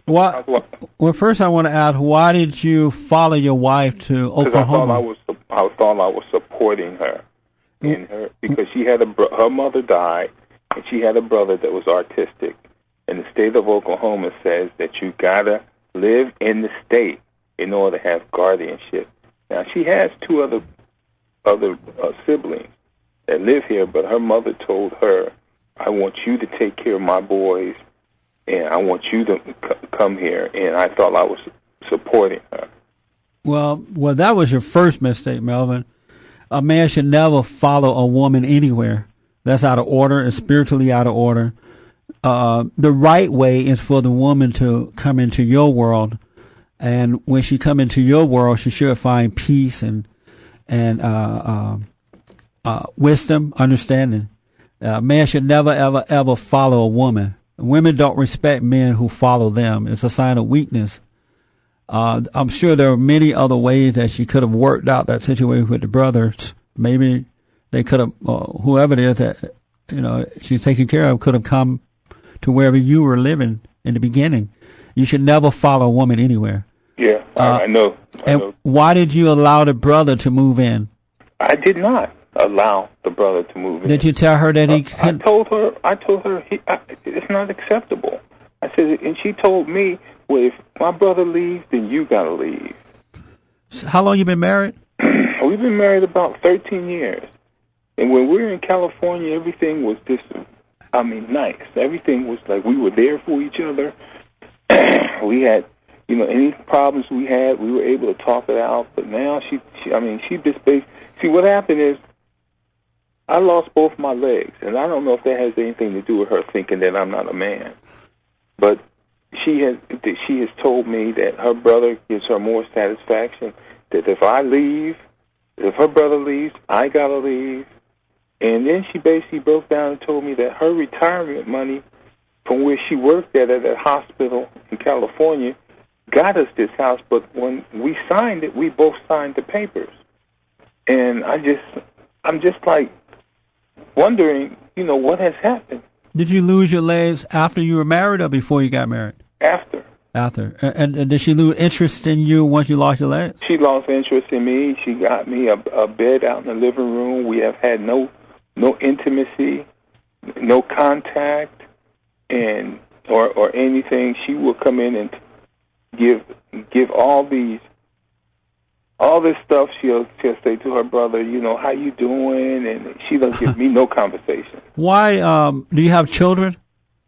Well, first I want to ask, why did you follow your wife to Oklahoma? Because I thought I was supporting her in her, because she had her mother died, and she had a brother that was autistic, and the state of Oklahoma says that you gotta live in the state in order to have guardianship. Now she has two other siblings that live here, but her mother told her, I want you to take care of my boys, and I want you to come here, and I thought I was supporting her. Well, that was your first mistake, Melvin. A man should never follow a woman anywhere. That's out of order. It's spiritually out of order. The right way is for the woman to come into your world, and when she come into your world, she should find peace and wisdom, understanding. A man should never, ever, ever follow a woman. Women don't respect men who follow them. It's a sign of weakness. I'm sure there are many other ways that she could have worked out that situation with the brothers. Maybe they could have, whoever it is that, she's taking care of could have come to wherever you were living in the beginning. You should never follow a woman anywhere. Yeah, I know. Why did you allow the brother to move in? I did not allow the brother to move in. Did you tell her that he? I told her it's not acceptable. I said, and she told me, well, if my brother leaves, then you gotta leave. So how long you been married? We've been married about 13 years, and when we were in California, everything was just, nice. Everything was like we were there for each other. We had, any problems we had, we were able to talk it out. But now she just basically. See, what happened is, I lost both my legs, and I don't know if that has anything to do with her thinking that I'm not a man. But she has told me that her brother gives her more satisfaction, that if her brother leaves, I gotta leave. And then she basically broke down and told me that her retirement money from where she worked at that hospital in California got us this house, but when we signed it, we both signed the papers. And I'm just like wondering, what has happened. Did you lose your legs after you were married or before you got married? After. And did she lose interest in you once you lost your legs? She lost interest in me. She got me a bed out in the living room. We have had no intimacy, no contact, and or anything. She will come in and give all this stuff. She'll say to her brother, how you doing? And she doesn't give me no conversation. Why? Do you have children?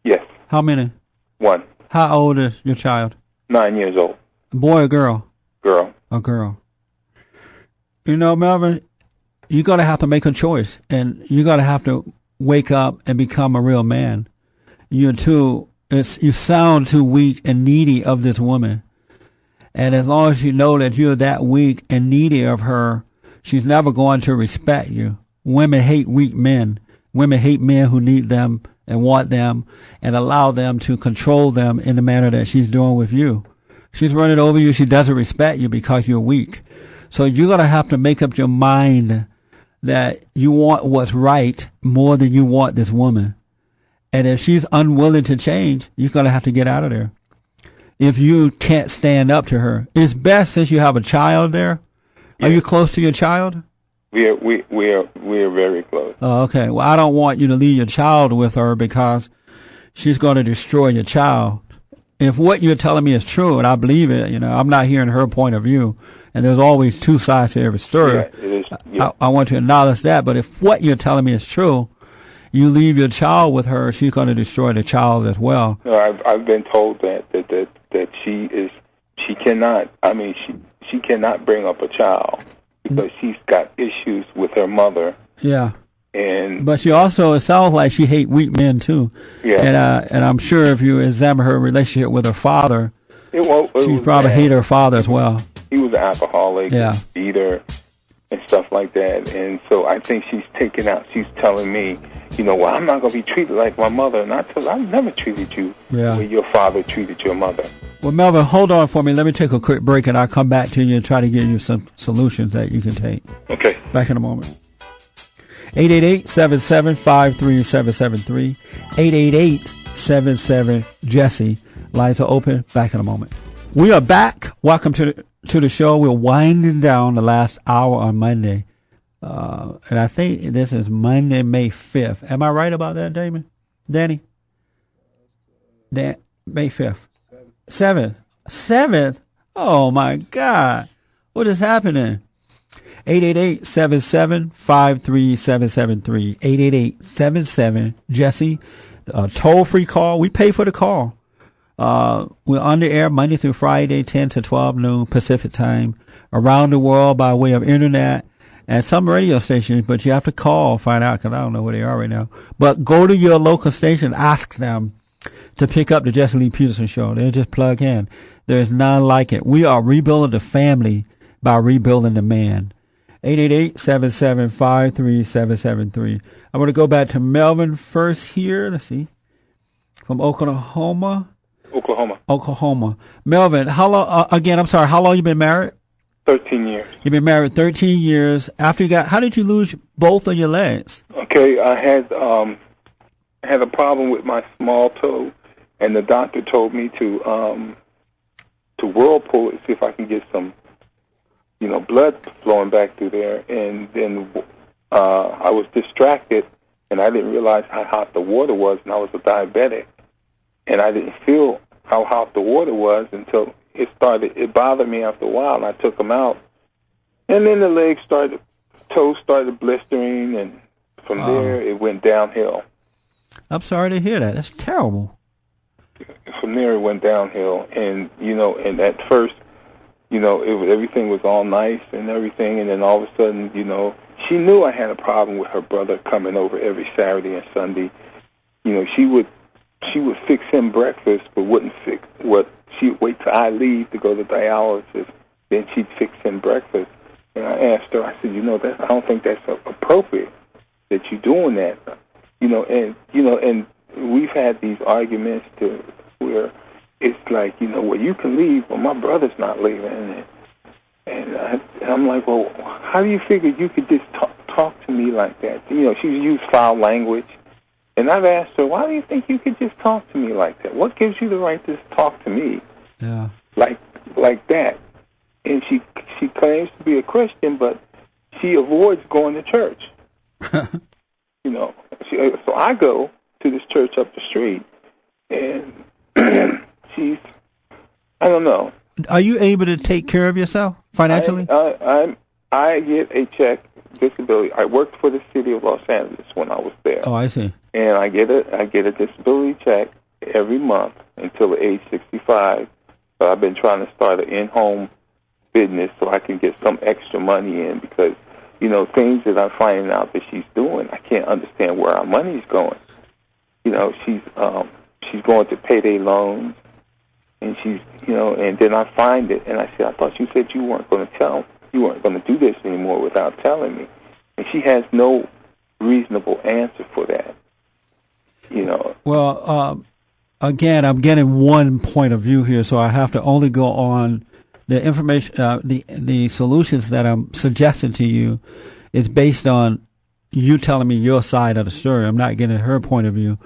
Yes. How many? One. How old is your child? 9 years old. Boy or girl? Girl. A girl. Melvin, you're going to have to make a choice, and you're going to have to wake up and become a real man. You two, you sound too weak and needy of this woman. And as long as you know that you're that weak and needy of her, she's never going to respect you. Women hate weak men. Women hate men who need them and want them and allow them to control them in the manner that she's doing with you. She's running over you. She doesn't respect you because you're weak. So you're going to have to make up your mind that you want what's right more than you want this woman. And if she's unwilling to change, you're going to have to get out of there. If you can't stand up to her, it's best since you have a child there. Are you close to your child? We are very close. Oh, okay. Well, I don't want you to leave your child with her because she's going to destroy your child. If what you're telling me is true, and I believe it, I'm not hearing her point of view, and there's always two sides to every story. Yeah, it is. Yeah. I want to acknowledge that, but if what you're telling me is true, you leave your child with her, she's going to destroy the child as well. No, I've been told that she cannot. I mean, she cannot bring up a child because she's got issues with her mother. Yeah. But she also, it sounds like she hates weak men too. Yeah. And I'm sure if you examine her relationship with her father, she probably hated her father as well. He was an alcoholic, yeah, beat her and stuff like that. And so I think she's telling me, well, I'm not going to be treated like my mother. And I've never treated you the way your father treated your mother. Well, Melvin, hold on for me. Let me take a quick break, and I'll come back to you and try to give you some solutions that you can take. Okay. Back in a moment. 888-775-3773. 888-77-JESSE. Lines are open. Back in a moment. We are back. Welcome to the show. We're winding down the last hour on Monday. And I think this is Monday, May 5th. Am I right about that, Damon? Danny? May 5th. 7th? Oh, my God. What is happening? 888-77-53773. 888-77-JESSE. A toll-free call. We pay for the call. We're on the air Monday through Friday, 10 to 12 noon Pacific time, around the world by way of internet and some radio stations, but you have to call, find out, because I don't know where they are right now. But go to your local station, ask them to pick up the Jesse Lee Peterson Show. They'll just plug in. There's none like it. We are rebuilding the family by rebuilding the man. 888-775-3773. I'm going to go back to Melvin first here. Let's see. From Oklahoma. Melvin, how long, how long you been married? 13 years. You've been married 13 years. How did you lose both of your legs? Okay, I had a problem with my small toe, and the doctor told me to whirlpool it, see if I can get some, blood flowing back through there. And then I was distracted, and I didn't realize how hot the water was, and I was a diabetic. And I didn't feel how hot the water was until it bothered me after a while, and I took them out. And then the toes started blistering, and from there it went downhill. I'm sorry to hear that. That's terrible. From there it went downhill, and, and at first, everything was all nice and everything, and then all of a sudden, she knew I had a problem with her brother coming over every Saturday and Sunday. She would fix him breakfast, but wouldn't fix what she'd wait till I leave to go to dialysis. Then she'd fix him breakfast. And I asked her, I said, I don't think that's appropriate that you're doing that. And we've had these arguments to where it's like, well, you can leave, but my brother's not leaving. And I'm like, well, how do you figure you could just talk to me like that? She used foul language. And I've asked her, why do you think you could just talk to me like that? What gives you the right to talk to me like that? And she claims to be a Christian, but she avoids going to church. So I go to this church up the street, and I don't know. Are you able to take care of yourself financially? I get a check, disability. I worked for the city of Los Angeles when I was there. Oh, I see. And I get a disability check every month until the age 65. But I've been trying to start an in-home business so I can get some extra money in because, things that I'm finding out that she's doing, I can't understand where our money's going. She's she's going to payday loans, and she's, and then I find it, and I said, I thought you said you weren't going to do this anymore without telling me. And she has no reasonable answer for that. Well, again, I'm getting one point of view here, so I have to only go on the information, the solutions that I'm suggesting to you is based on you telling me your side of the story. I'm not getting her point of view.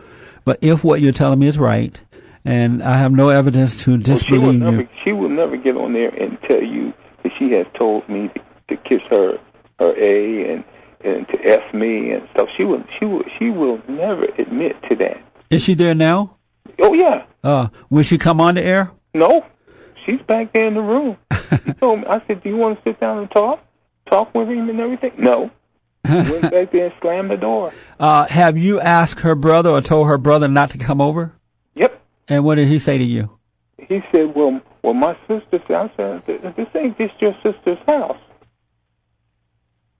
But if what you're telling me is right, and I have no evidence to disbelieve you. She will never get on there and tell you that she has told me to kiss her A and to F me and stuff. She will never admit to that. Is she there now? Oh, yeah. Will she come on the air? No. She's back there in the room. She told me, I said, do you want to sit down and talk? Talk with him and everything? No. She went back there and slammed the door. Have you asked her brother or told her brother not to come over? Yep. And what did he say to you? He said, well, my sister said, I said, this ain't just your sister's house.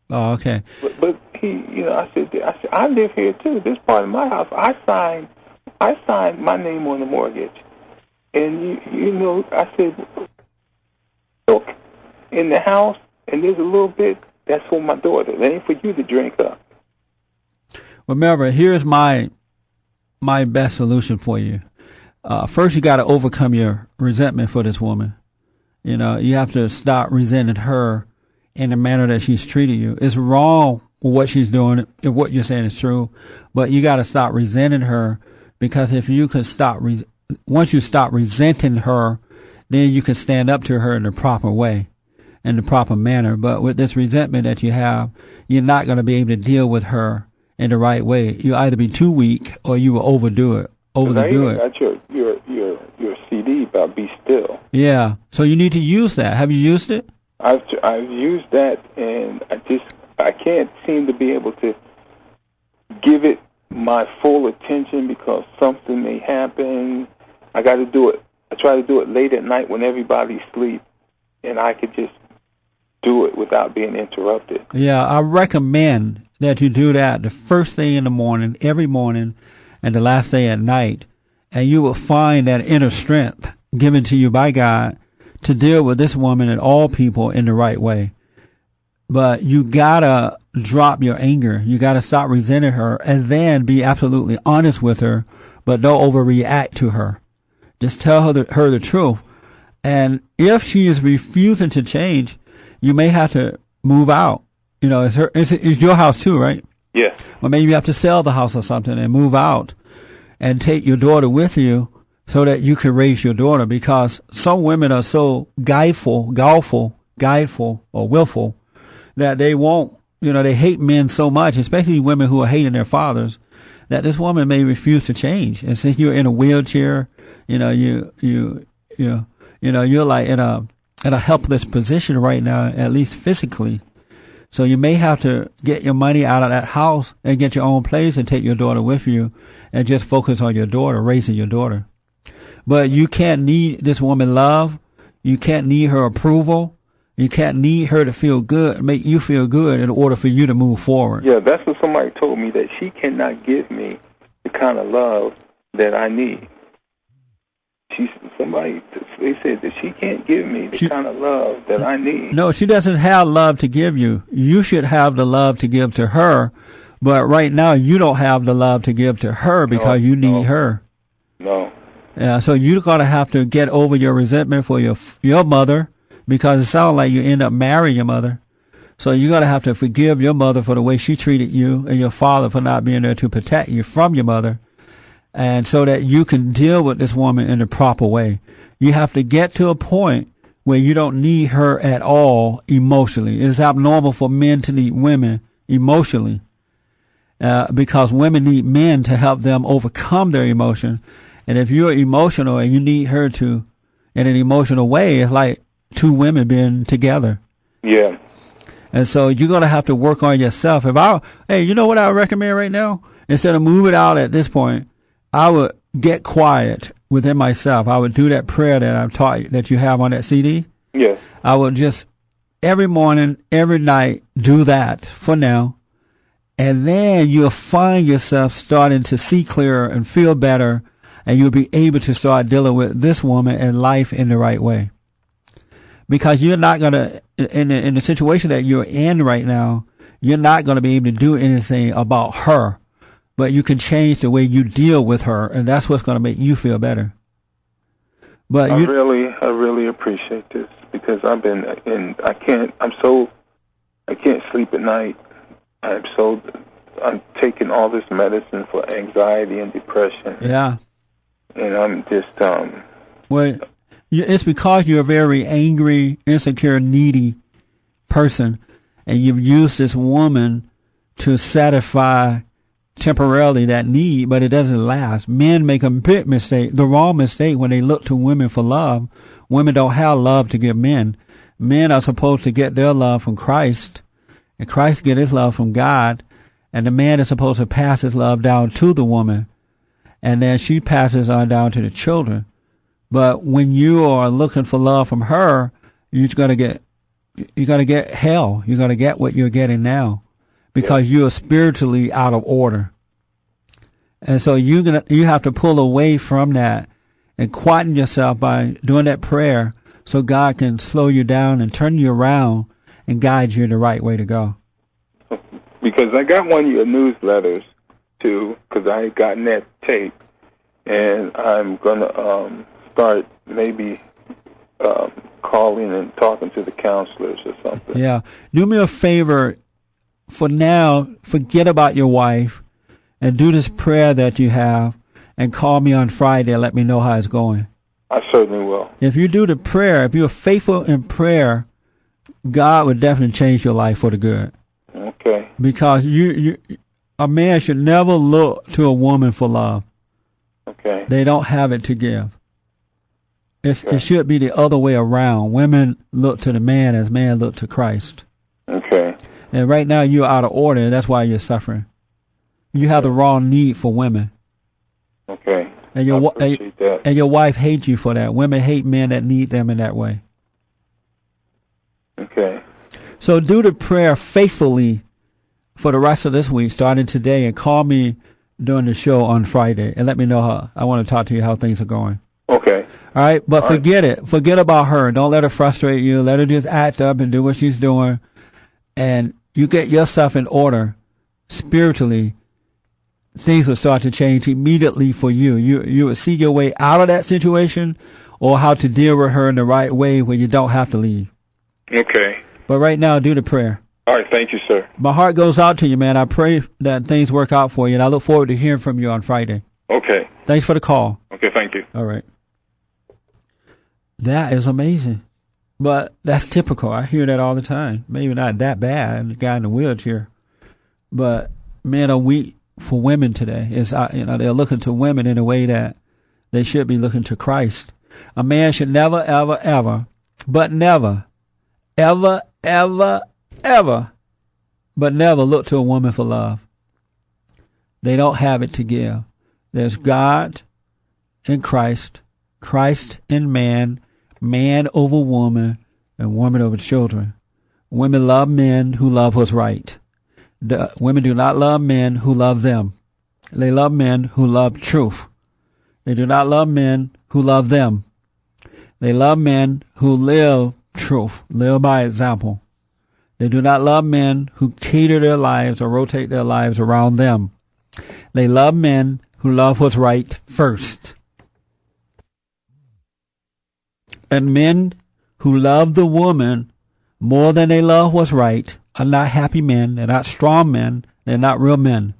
Oh, okay. But he, I said, I live here too. This part of my house, I signed my name on the mortgage. And I said, look, in the house, and there's a little bit, that's for my daughter. That ain't for you to drink up. Remember, here's my best solution for you. First, you got to overcome your resentment for this woman. You have to stop resenting her in the manner that she's treated you. It's wrong with what she's doing, if what you're saying is true, but you got to stop resenting her, because if you can once you stop resenting her, then you can stand up to her in the proper way, in the proper manner. But with this resentment that you have, you're not going to be able to deal with her in the right way. You'll either be too weak or you will overdo it. I even got your CD about Be Still. Yeah. So you need to use that. Have you used it? I've used that, and I can't seem to be able to give it my full attention because something may happen. I got to do it. I try to do it late at night when everybody's asleep, and I could just do it without being interrupted. Yeah, I recommend that you do that the first thing in the morning, every morning, and the last day at night, and you will find that inner strength given to you by God to deal with this woman and all people in the right way. But you gotta drop your anger. You gotta stop resenting her, and then be absolutely honest with her, but don't overreact to her. Just tell her the truth. And if she is refusing to change, you may have to move out. It's your house too, right? Yeah. Well, maybe you have to sell the house or something and move out and take your daughter with you so that you can raise your daughter, because some women are so guileful or willful that they won't, they hate men so much, especially women who are hating their fathers, that this woman may refuse to change. And since you're in a wheelchair, you're like in a helpless position right now, at least physically. So you may have to get your money out of that house and get your own place and take your daughter with you and just focus on your daughter, raising your daughter. But you can't need this woman love. You can't need her approval. You can't need her to feel good, make you feel good in order for you to move forward. Yeah, that's what somebody told me, that she cannot give me the kind of love that I need. They said that she can't give me the kind of love that I need. No, she doesn't have love to give you. You should have the love to give to her. But right now, you don't have the love to give to her because you need her. No. Yeah, so you're going to have to get over your resentment for your mother, because it sounds like you end up marrying your mother. So you're going to have to forgive your mother for the way she treated you, and your father for not being there to protect you from your mother. And so that you can deal with this woman in the proper way. You have to get to a point where you don't need her at all emotionally. It's abnormal for men to need women emotionally, because women need men to help them overcome their emotion. And if you're emotional and you need her to, in an emotional way, it's like two women being together. Yeah. And so you're going to have to work on yourself. Hey, you know what I would recommend right now? Instead of moving out at this point, I would get quiet within myself. I would do that prayer that I've taught you, that you have on that CD. Yes. I would just every morning, every night, do that for now. And then you'll find yourself starting to see clearer and feel better and you'll be able to start dealing with this woman and life in the right way. Because you're not going to, in the situation that you're in right now, you're not going to be able to do anything about her, but you can change the way you deal with her, and that's what's going to make you feel better. But I really appreciate this, because I've been I can't sleep at night. I'm taking all this medicine for anxiety and depression. Yeah. And I'm just well, it's because you're a very angry, insecure, needy person, and you've used this woman to satisfy temporarily that need, but it doesn't last. Men make a big mistake, the wrong mistake, when they look to women for love. Women don't have love to give men. Men are supposed to get their love from Christ, and Christ get his love from God, and the man is supposed to pass his love down to the woman, and then she passes on down to the children. But when you are looking for love from her, you're gonna get hell. You're gonna get what you're getting now, because you are spiritually out of order. And so you have to pull away from that and quieten yourself by doing that prayer, so God can slow you down and turn you around and guide you in the right way to go. Because I got one of your newsletters too, because I had gotten that tape, and I'm gonna start maybe calling and talking to the counselors or something. Yeah, do me a favor. For now, forget about your wife and do this prayer that you have, and call me on Friday and let me know how it's going. I certainly will. If you do the prayer, if you're faithful in prayer, God would definitely change your life for the good. Okay. Because a man should never look to a woman for love. Okay. They don't have it to give. It should be the other way around. Women look to the man as man look to Christ. Okay. And right now you're out of order, and that's why you're suffering. You have the wrong need for women. Okay. And your wife hates you for that. Women hate men that need them in that way. Okay. So do the prayer faithfully for the rest of this week, starting today, and call me during the show on Friday and let me know how. I want to talk to you how things are going. Okay. All right, but forget it. Forget about her. Don't let her frustrate you. Let her just act up and do what she's doing. And you get yourself in order spiritually, things will start to change immediately for you. You will see your way out of that situation, or how to deal with her in the right way where you don't have to leave. Okay. But right now, do the prayer. All right. Thank you, sir. My heart goes out to you, man. I pray that things work out for you, and I look forward to hearing from you on Friday. Okay. Thanks for the call. Okay. Thank you. All right. That is amazing. But that's typical. I hear that all the time. Maybe not that bad, the guy in the wheelchair. But men are weak for women today. They're looking to women in a way that they should be looking to Christ. A man should never, ever, ever, but never, ever, ever, ever, but never look to a woman for love. They don't have it to give. There's God in Christ, Christ in man, man over woman, and woman over children. Women love men who love what's right. The women do not love men who love them. They love men who love truth. They do not love men who love them. They love men who live truth, live by example. They do not love men who cater their lives or rotate their lives around them. They love men who love what's right first. And men who love the woman more than they love what's right are not happy men. They're not strong men. They're not real men.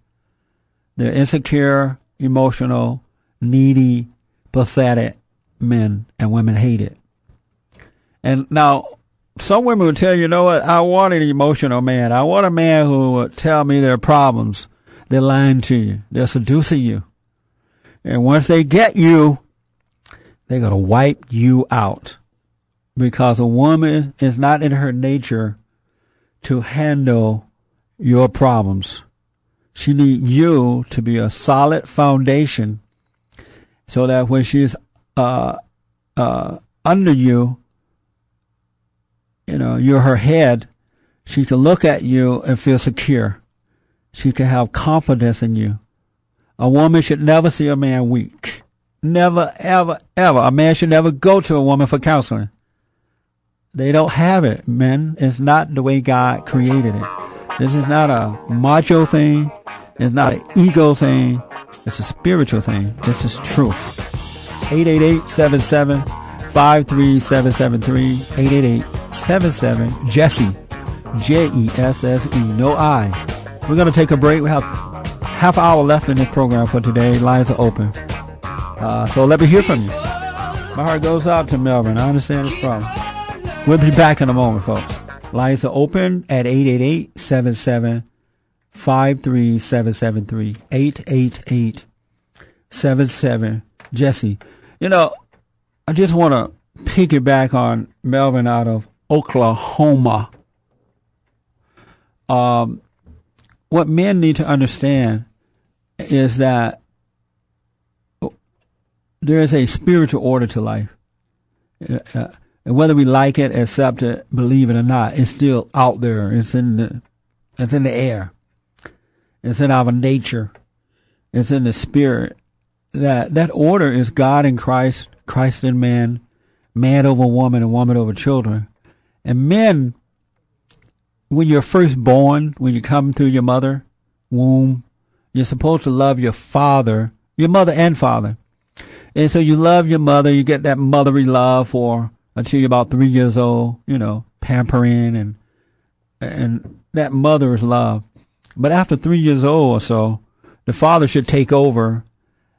They're insecure, emotional, needy, pathetic men, and women hate it. And now, some women will tell you, you know what, I want an emotional man. I want a man who will tell me their problems. They're lying to you. They're seducing you. And once they get you, they're going to wipe you out, because a woman is not in her nature to handle your problems. She needs you to be a solid foundation, so that when she's under you, you're her head, she can look at you and feel secure. She can have confidence in you. A woman should never see a man weak. Never, ever, ever. A man should never go to a woman for counseling. They don't have it, men. It's not the way God created it. This is not a macho thing. It's not an ego thing. It's a spiritual thing. This is truth. 888-77-53773. 888-77-JESSE. Jesse. No I. We're going to take a break. We have half hour left in this program for today. Lines are open. So let me hear from you. My heart goes out to Melvin. I understand this problem. We'll be back in a moment, folks. Lines are open at 888-77-53773. 888-77-JESSE. You know, I just want to piggyback on Melvin out of Oklahoma. What men need to understand is that there is a spiritual order to life. And whether we like it, accept it, believe it or not, it's still out there. It's in the air. It's in our nature. It's in the spirit. That order is God in Christ, Christ in man, man over woman, and woman over children. And men, when you're first born, when you come through your mother womb, you're supposed to love your father, your mother and father. And so you love your mother, you get that motherly love until you're about 3 years old, pampering and that mother's love. But after 3 years old or so, the father should take over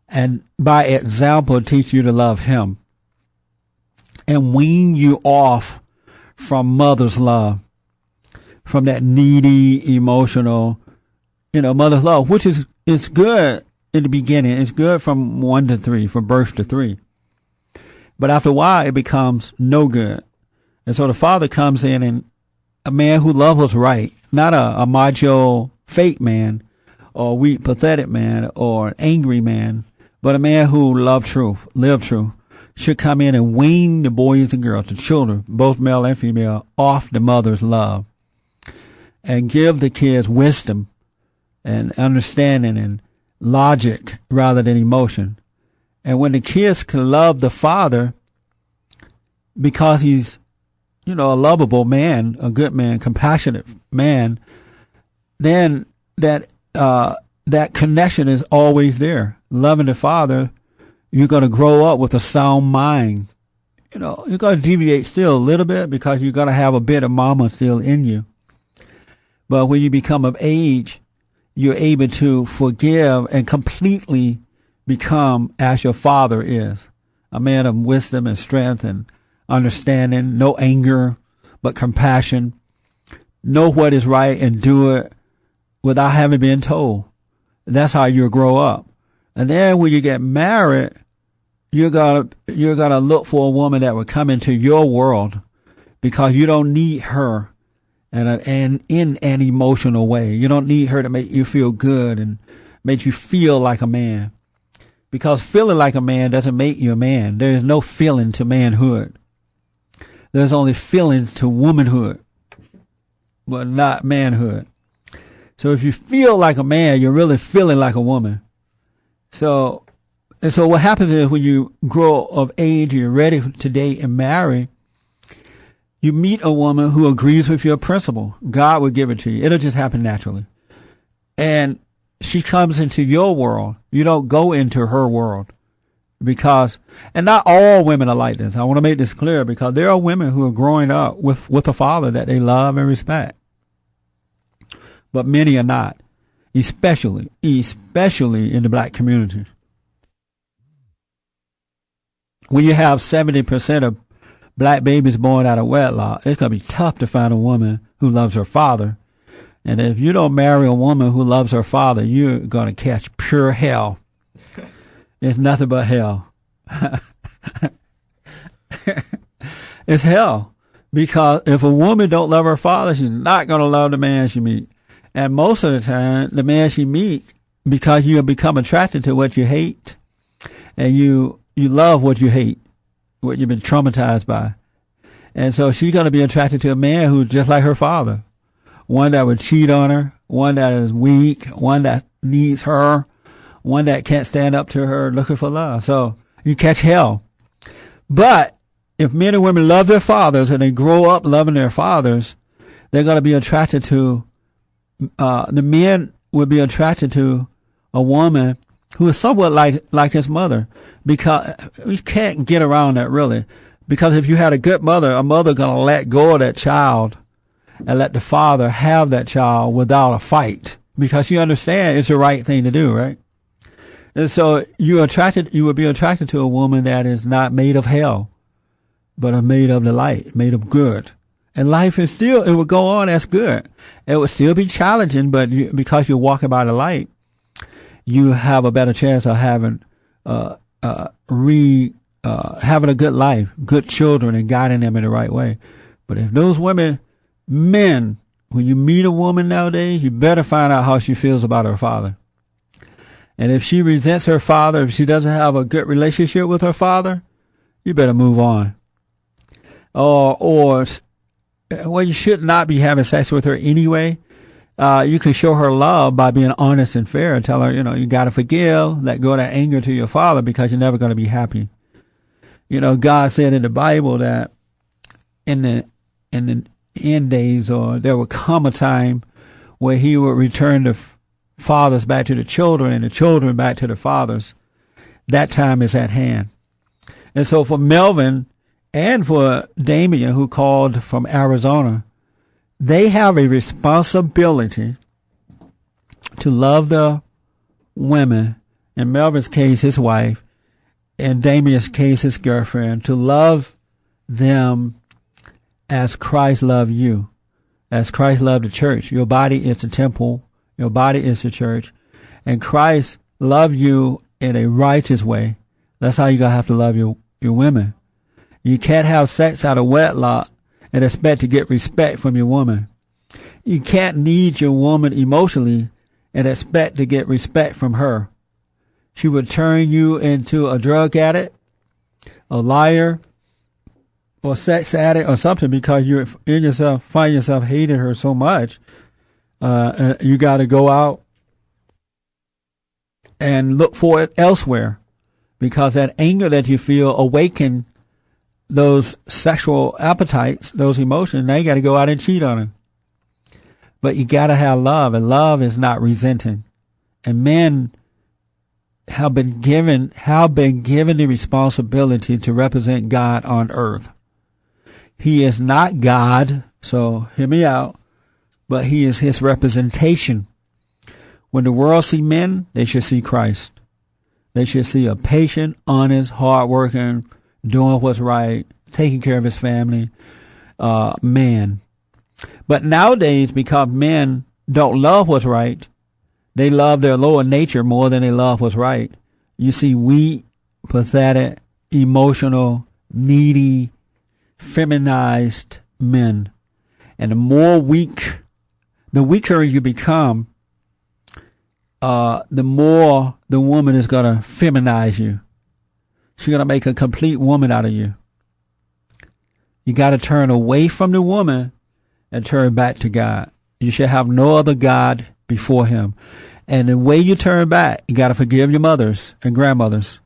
and by example teach you to love him and wean you off from mother's love, from that needy, emotional, mother's love, which is good in the beginning. It's good from 1 to 3, from birth to 3. But after a while, it becomes no good. And so the father comes in, and a man who loves what's right, not a macho fake man or a weak, pathetic man or an angry man, but a man who lived truth, should come in and wean the boys and girls, the children, both male and female, off the mother's love and give the kids wisdom and understanding and logic rather than emotion. And when the kids can love the father because he's, a lovable man, a good man, compassionate man, then that connection is always there. Loving the father, you're going to grow up with a sound mind. You're going to deviate still a little bit because you're going to have a bit of mama still in you. But when you become of age, you're able to forgive and completely become as your father is, a man of wisdom and strength and understanding, no anger, but compassion. Know what is right and do it without having been told. That's how you grow up. And then when you get married, you're gonna look for a woman that will come into your world because you don't need her and in an emotional way. You don't need her to make you feel good and make you feel like a man. Because feeling like a man doesn't make you a man. There is no feeling to manhood. There's only feelings to womanhood, but not manhood. So if you feel like a man, you're really feeling like a woman. So what happens is when you grow of age, you're ready to date and marry, you meet a woman who agrees with your principle. God will give it to you. It'll just happen naturally. And she comes into your world. You don't go into her world and not all women are like this. I want to make this clear because there are women who are growing up with a father that they love and respect. But many are not, especially in the black community. When you have 70% of black babies born out of wedlock, it's going to be tough to find a woman who loves her father. And if you don't marry a woman who loves her father, you're going to catch pure hell. It's nothing but hell. It's hell. Because if a woman don't love her father, she's not going to love the man she meets. And most of the time, the man she meets, because you become attracted to what you hate, and you love what you hate, what you've been traumatized by. And so she's going to be attracted to a man who's just like her father. One that would cheat on her, one that is weak, one that needs her, one that can't stand up to her looking for love. So You catch hell. But if men and women love their fathers and they grow up loving their fathers, they're going to be attracted to, the men will be attracted to a woman who is somewhat like his mother, because we can't get around that really. Because if you had a good mother, a mother going to let go of that child and let the father have that child without a fight, because you understand it's the right thing to do, right? And so you would be attracted to a woman that is not made of hell, but are made of the light, made of good. And life is still, it will go on as good. It will still be challenging, but because you're walking by the light, you have a better chance of having having a good life, good children, and guiding them in the right way. But if those men, when you meet a woman nowadays, you better find out how she feels about her father. And if she resents her father, if she doesn't have a good relationship with her father, you better move on. Or you should not be having sex with her anyway. You can show her love by being honest and fair and tell her, you got to forgive, let go of that anger to your father, because you're never going to be happy. God said in the Bible that in the end days, or there would come a time where he would return the fathers back to the children and the children back to the fathers. That time is at hand. And so for Melvin and for Damien, who called from Arizona, they have a responsibility to love the women, in Melvin's case, his wife, in Damien's case, his girlfriend, to love them as Christ loved you, as Christ loved the church. Your body is the temple. Your body is the church. And Christ loved you in a righteous way. That's how you're going to have to love your women. You can't have sex out of wedlock and expect to get respect from your woman. You can't need your woman emotionally and expect to get respect from her. She would turn you into a drug addict, a liar, or sex addict or something, because you find yourself hating her so much. You got to go out and look for it elsewhere, because that anger that you feel awaken those sexual appetites, those emotions. Now you got to go out and cheat on her. But you got to have love, and love is not resenting. And men have been given the responsibility to represent God on earth. He is not God, so hear me out, but he is his representation. When the world see men, they should see Christ. They should see a patient, honest, hardworking, doing what's right, taking care of his family, man. But nowadays, because men don't love what's right, they love their lower nature more than they love what's right. You see weak, pathetic, emotional, needy, feminized men. And the weaker you become, the more the woman is going to feminize you. She's going to make a complete woman out of you. You got to turn away from the woman and turn back to God. You should have no other God before him. And the way you turn back, you got to forgive your mothers and grandmothers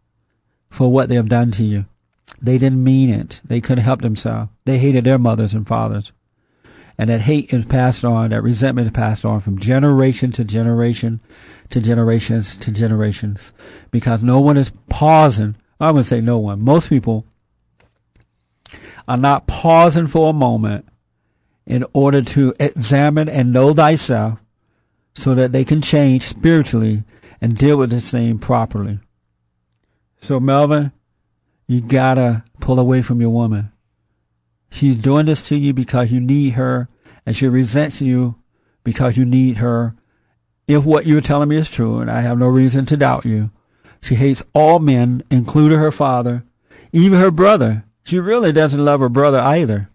for what they have done to you. They didn't mean it. They couldn't help themselves. They hated their mothers and fathers. And that hate is passed on, that resentment is passed on from generation to generation to generations to generations. Because no one is pausing. I wouldn't say no one. Most people are not pausing for a moment in order to examine and know thyself, so that they can change spiritually and deal with this thing properly. So Melvin, you gotta pull away from your woman. She's doing this to you because you need her, and she resents you because you need her. If what you're telling me is true, and I have no reason to doubt you, she hates all men, including her father, even her brother. She really doesn't love her brother either,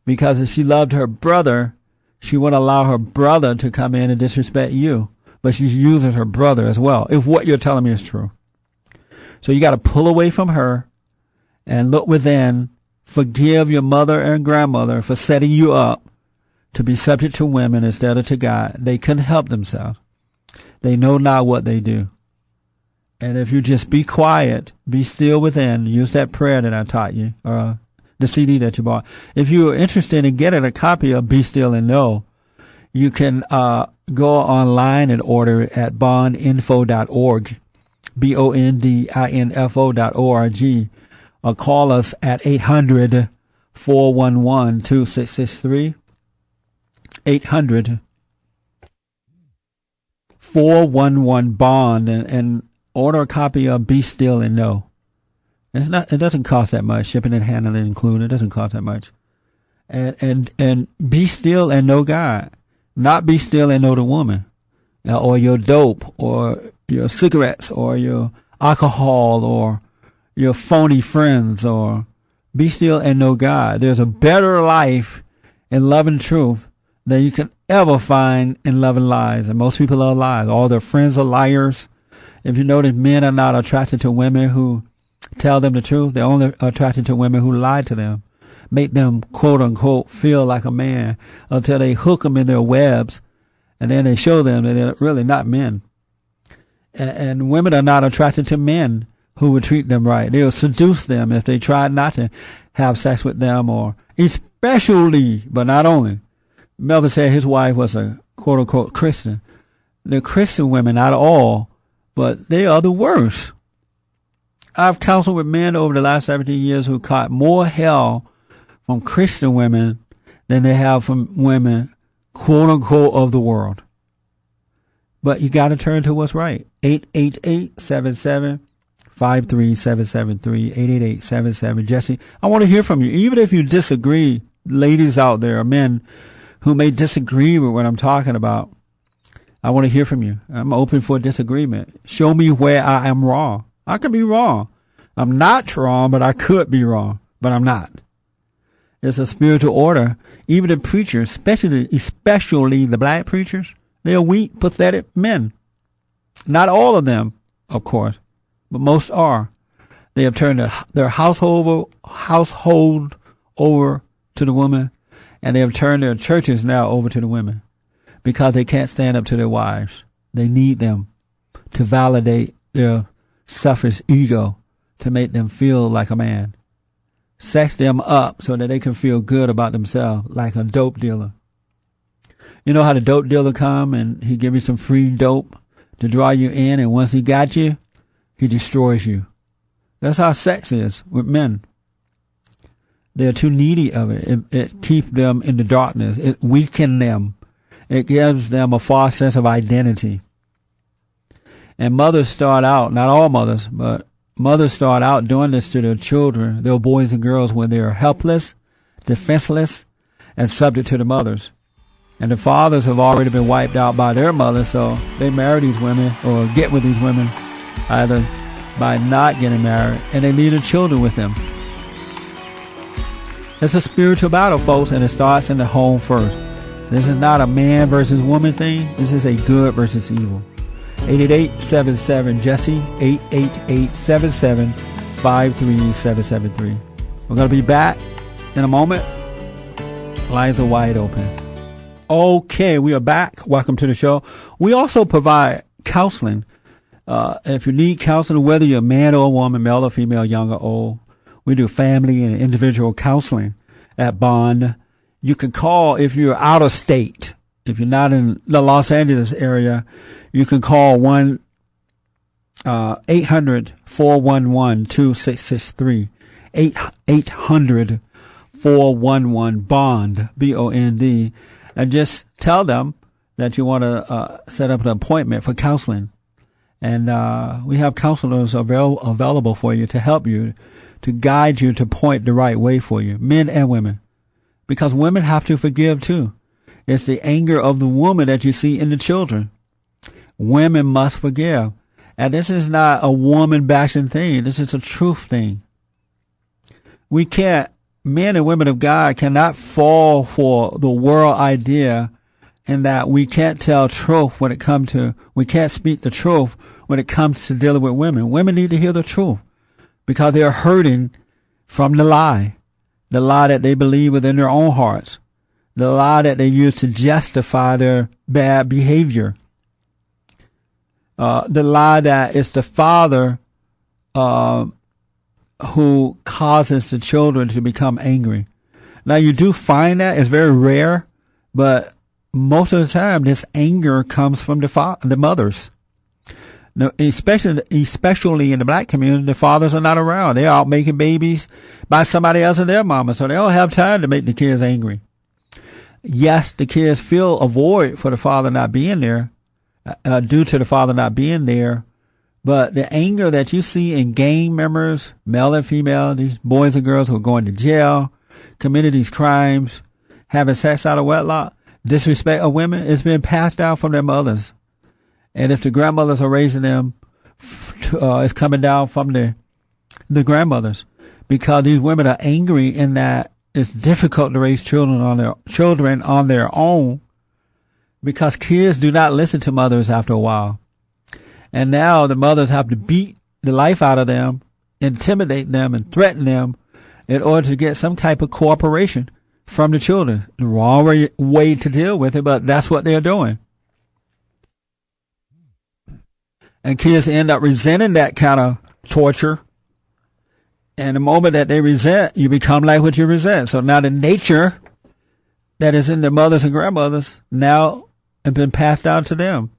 because if she loved her brother, she wouldn't allow her brother to come in and disrespect you. But she's using her brother as well, if what you're telling me is true. So you got to pull away from her and look within. Forgive your mother and grandmother for setting you up to be subject to women instead of to God. They couldn't help themselves. They know not what they do. And if you just be quiet, be still within, use that prayer that I taught you, or the CD that you bought. If you're interested in getting a copy of Be Still and Know, you can go online and order it at bondinfo.org, bondinfo.org, or call us at 800-411-2663, 800-411-BOND, and order a copy of Be Still and Know. It doesn't cost that much, shipping and handling included. It doesn't cost that much. And be still and know God. Not be still and know the woman, or your dope, or your cigarettes, or your alcohol, or your phony friends, or be still and know God. There's a better life in love and truth than you can ever find in love and lies. And most people are liars. All their friends are liars. If you notice, men are not attracted to women who tell them the truth. They're only attracted to women who lie to them, make them, quote unquote, feel like a man, until they hook them in their webs, and then they show them that they're really not men. And women are not attracted to men who would treat them right. They'll seduce them if they try not to have sex with them, or especially, but not only. Melvin said his wife was a, quote unquote, Christian. The Christian women, not all, but they are the worst. I've counseled with men over the last 17 years who caught more hell from Christian women than they have from women, quote unquote, of the world. But you got to turn to what's right. 888-77-53-773, 888-77. Jesse, I want to hear from you. Even if you disagree, ladies out there, men who may disagree with what I'm talking about, I want to hear from you. I'm open for disagreement. Show me where I am wrong. I could be wrong. I'm not wrong, but I could be wrong, but I'm not. It's a spiritual order. Even the preachers, especially the black preachers, they are weak, pathetic men. Not all of them, of course, but most are. They have turned their household over to the woman, and they have turned their churches now over to the women because they can't stand up to their wives. They need them to validate their selfish ego, to make them feel like a man. Sex them up so that they can feel good about themselves, like a dope dealer. You know how the dope dealer come and he give you some free dope to draw you in, and once he got you, he destroys you. That's how sex is with men. They're too needy of it. It keeps them in the darkness. It weakens them. It gives them a false sense of identity. And mothers start out, not all mothers, but mothers start out doing this to their children, their boys and girls, when they're helpless, defenseless, and subject to the mothers. And the fathers have already been wiped out by their mothers, so they marry these women or get with these women either by not getting married, and they leave their children with them. It's a spiritual battle, folks, and it starts in the home first. This is not a man versus woman thing. This is a good versus evil. 888-77-JESSE, 888-77-53773. We're going to be back in a moment. Lines are wide open. Okay, we are back. Welcome to the show. We also provide counseling. If you need counseling, whether you're a man or a woman, male or female, young or old, we do family and individual counseling at Bond. You can call if you're out of state. If you're not in the Los Angeles area, you can call 1-800-411-2663, 800-411-BOND, B-O-N-D, and just tell them that you want to set up an appointment for counseling. And we have counselors available for you to help you, to guide you, to point the right way for you, men and women, because women have to forgive too. It's the anger of the woman that you see in the children. Women must forgive. And this is not a woman bashing thing. This is a truth thing. We can't, men and women of God cannot fall for the world idea in that we can't tell truth when it comes to, we can't speak the truth when it comes to dealing with women. Women need to hear the truth because they're hurting from the lie that they believe within their own hearts, the lie that they use to justify their bad behavior. the lie that it's the father who causes the children to become angry. Now, you do find that. It's very rare, but most of the time, this anger comes from the mothers. Now, especially in the black community, the fathers are not around. They're out making babies by somebody else and their mama, so they don't have time to make the kids angry. Yes, the kids feel a void for the father not being there, due to the father not being there. But the anger that you see in gang members, male and female, these boys and girls who are going to jail, committing these crimes, having sex out of wedlock, disrespect of women, it's been passed down from their mothers. And if the grandmothers are raising them, it's coming down from the grandmothers, because these women are angry in that it's difficult to raise children on their own, because kids do not listen to mothers after a while. And now the mothers have to beat the life out of them, intimidate them, and threaten them in order to get some type of cooperation from the children. The wrong way to deal with it, but that's what they're doing. And kids end up resenting that kind of torture. And the moment that they resent, you become like what you resent. So now the nature that is in the mothers and grandmothers now has been passed down to them.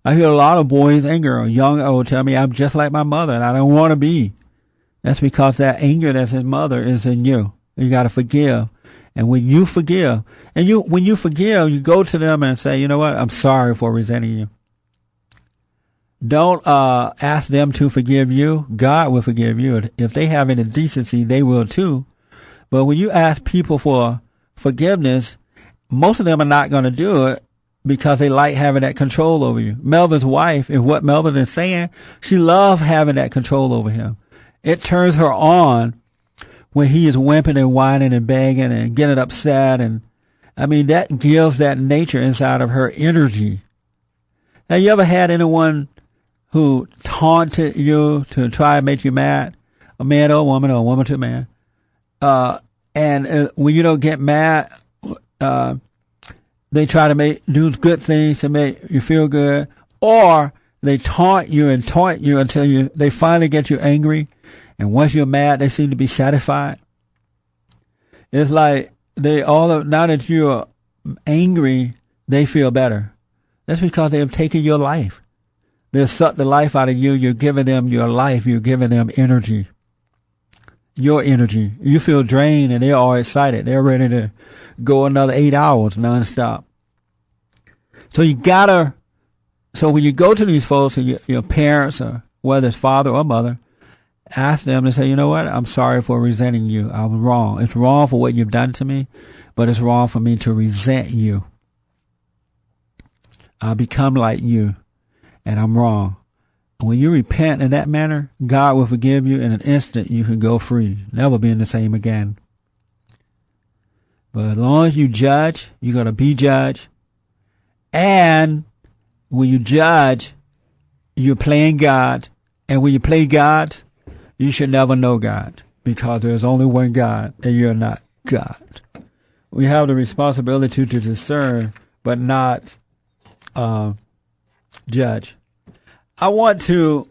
I hear a lot of boys and girls, young or old, tell me, I'm just like my mother and I don't want to be. That's because that anger that's in mother is in you. You got to forgive. And when you forgive, when you forgive, you go to them and say, you know what, I'm sorry for resenting you. Don't ask them to forgive you. God will forgive you. If they have any decency, they will too. But when you ask people for forgiveness, most of them are not going to do it because they like having that control over you. Melvin's wife, if what Melvin is saying, she loves having that control over him. It turns her on when he is whimpering and whining and begging and getting upset. And I mean, that gives that nature inside of her energy. Now, you ever had anyone who taunted you to try and make you mad? A man or a woman to a man. And when you don't get mad, they try to do good things to make you feel good, or they taunt you until they finally get you angry. And once you're mad, they seem to be satisfied. It's like now that you're angry, they feel better. That's because they have taken your life. They've sucked the life out of you. You're giving them your life. You're giving them energy. Your energy. You feel drained and they're all excited. They're ready to go another 8 hours nonstop. So when you go to these folks, or your parents, or whether it's father or mother, ask them to say, you know what, I'm sorry for resenting you. I was wrong. It's wrong for what you've done to me, but it's wrong for me to resent you. I become like you, and I'm wrong. When you repent in that manner, God will forgive you in an instant. You can go free, never being the same again. But as long as you judge, you're going to be judged. And when you judge, you're playing God. And when you play God, you should never know God, because there's only one God and you're not God. We have the responsibility to discern, but not judge. I want to,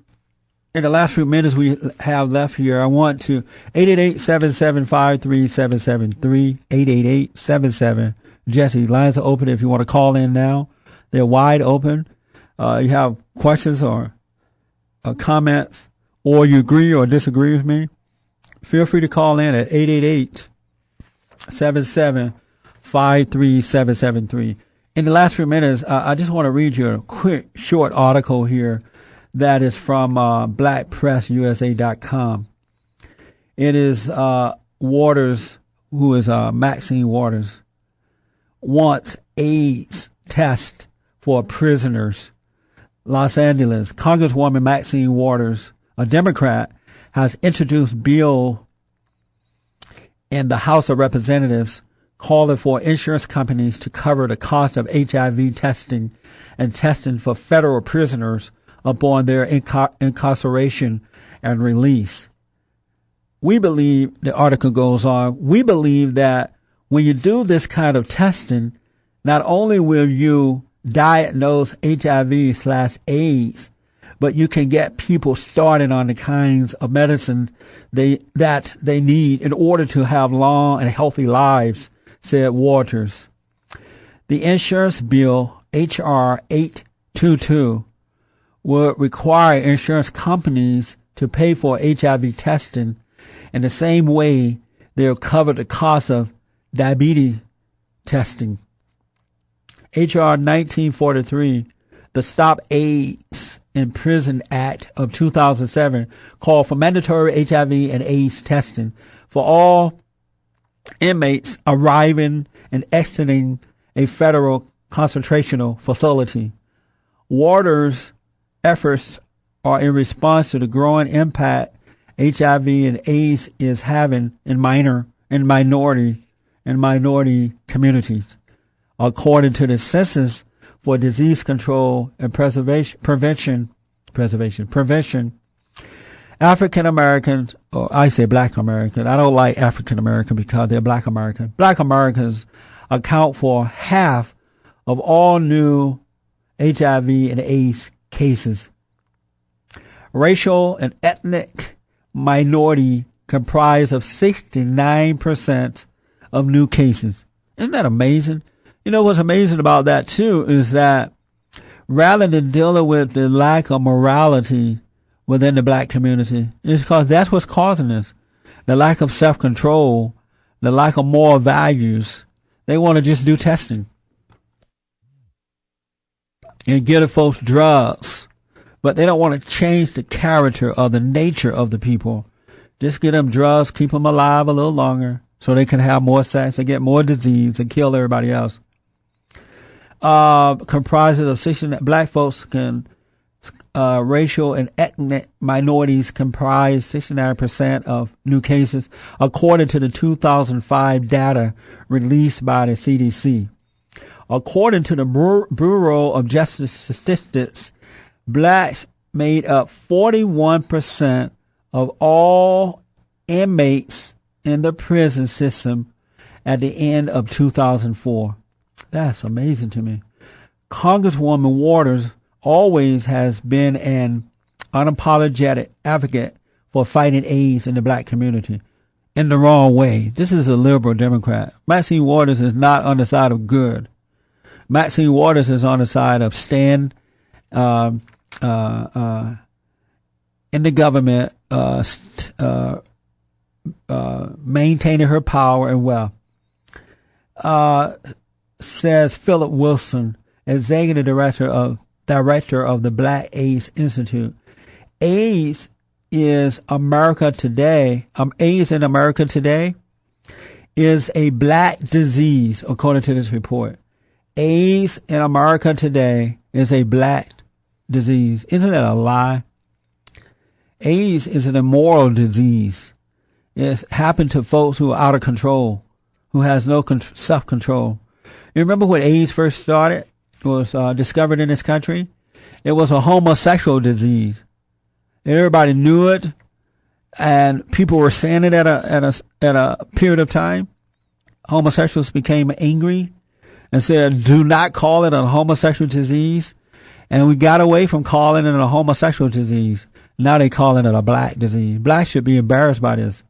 in the last few minutes we have left here, I want to, 888-775-3773, 888-77. Jesse, lines are open if you want to call in now. They're wide open. You have questions or comments, or you agree or disagree with me, feel free to call in at 888-77-53773. In the last few minutes, I just want to read you a quick, short article here that is from blackpressusa.com. It is Waters, who is Maxine Waters, wants AIDS test for prisoners. Los Angeles, Congresswoman Maxine Waters, a Democrat, has introduced bill in the House of Representatives calling for insurance companies to cover the cost of HIV testing and testing for federal prisoners upon their incarceration and release. We believe, the article goes on, we believe that when you do this kind of testing, not only will you diagnose HIV/AIDS, but you can get people started on the kinds of medicine that they need in order to have long and healthy lives, said Waters. The insurance bill, H.R. 822, would require insurance companies to pay for HIV testing in the same way they'll cover the cost of diabetes testing. H.R. 1943, the Stop AIDS in Prison Act of 2007, called for mandatory HIV and AIDS testing for all inmates arriving and exiting a federal concentration facility. Waters' efforts are in response to the growing impact HIV and AIDS is having in minority communities. According to the Centers for Disease Control and Prevention, African Americans, or I say Black Americans, I don't like African American because they're Black American. Black Americans account for half of all new HIV and AIDS cases. Racial and ethnic minority comprise of 69% of new cases. Isn't that amazing? You know what's amazing about that too is that rather than dealing with the lack of morality within the black community, it's because that's what's causing this. The lack of self-control, the lack of moral values. They want to just do testing and give folks drugs, but they don't want to change the character or the nature of the people. Just get them drugs, keep them alive a little longer so they can have more sex and get more disease and kill everybody else. Comprises of 60, black folks can, racial and ethnic minorities comprise 69% of new cases, according to the 2005 data released by the CDC. According to the Bureau of Justice Statistics, blacks made up 41% of all inmates in the prison system at the end of 2004. That's amazing to me. Congresswoman Waters always has been an unapologetic advocate for fighting AIDS in the black community in the wrong way. This is a liberal Democrat. Maxine Waters is not on the side of good. Maxine Waters is on the side of stand in the government, maintaining her power and wealth. Says Philip Wilson, executive director of the Black AIDS Institute. AIDS is America today. AIDS in America today is a black disease, according to this report. AIDS in America today is a black disease. Isn't that a lie? AIDS is an immoral disease. It's happened to folks who are out of control, who has no self-control. You remember when AIDS first started, was discovered in this country? It was a homosexual disease. Everybody knew it, and people were saying it at a period of time. Homosexuals became angry and said, "Do not call it a homosexual disease." And we got away from calling it a homosexual disease. Now they calling it a black disease. Blacks should be embarrassed by this.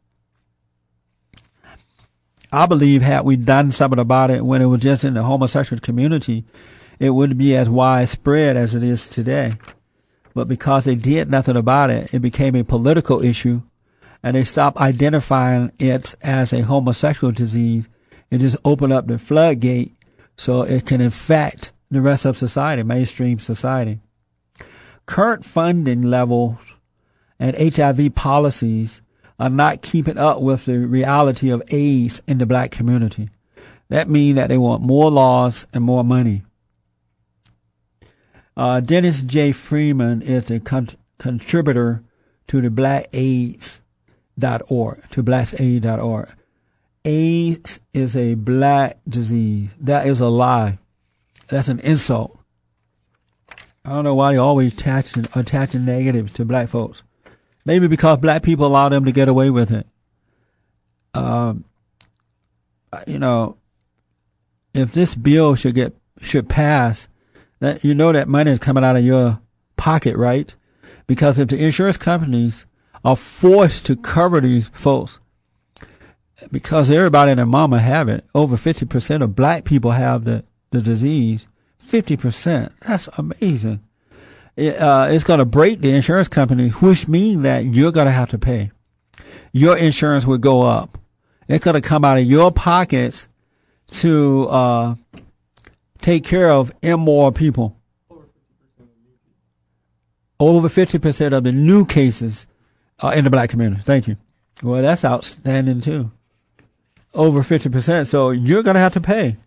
I believe had we done something about it when it was just in the homosexual community, it wouldn't be as widespread as it is today. But because they did nothing about it, it became a political issue, and they stopped identifying it as a homosexual disease. It just opened up the floodgate so it can infect the rest of society, mainstream society. Current funding levels and HIV policies are not keeping up with the reality of AIDS in the black community. That means that they want more laws and more money. Dennis J. Freeman is a contributor to the blackaids.org. AIDS is a black disease. That is a lie. That's an insult. I don't know why you're always attaching negatives to black folks. Maybe because black people allow them to get away with it. If this bill should pass, that you know that money is coming out of your pocket, right? Because if the insurance companies are forced to cover these folks, because everybody and their mama have it, over 50% of black people have the disease. 50%. That's amazing. It's going to break the insurance company, which means that you're going to have to pay. Your insurance will go up. It's going to come out of your pockets to take care of immoral people. Over 50% of the new cases are in the black community. Thank you. Well, that's outstanding, too. Over 50%. So you're going to have to pay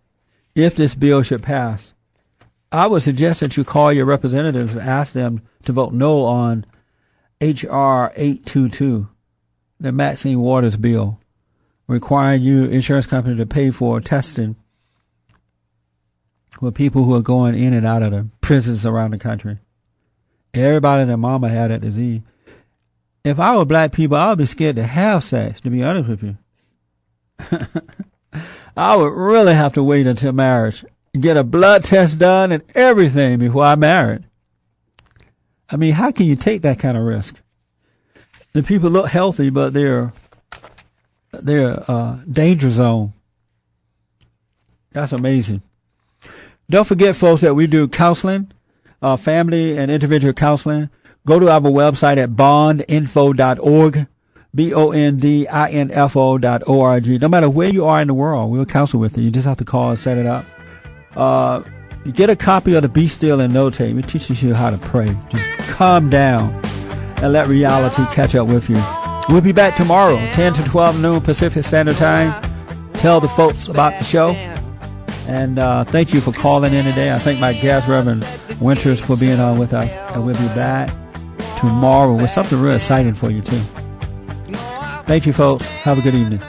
if this bill should pass. I would suggest that you call your representatives and ask them to vote no on H.R. 822, the Maxine Waters bill, requiring you, insurance company, to pay for testing for people who are going in and out of the prisons around the country. Everybody and their mama had that disease. If I were black people, I would be scared to have sex, to be honest with you. I would really have to wait until marriage, get a blood test done and everything before I married. I mean, how can you take that kind of risk? The people look healthy, but they're danger zone. That's amazing. Don't forget, folks, that we do counseling, family and individual counseling. Go to our website at bondinfo.org, bondinfo.org. No matter where you are in the world, we'll counsel with you. You just have to call and set it up. You get a copy of the Be Still and Notate. It teaches you how to pray. Just calm down and let reality catch up with you. We'll be back tomorrow, 10 to 12 noon Pacific Standard Time. Tell the folks about the show. And thank you for calling in today. I thank my guest, Reverend Winters, for being on with us. And we'll be back tomorrow with something real exciting for you, too. Thank you, folks. Have a good evening.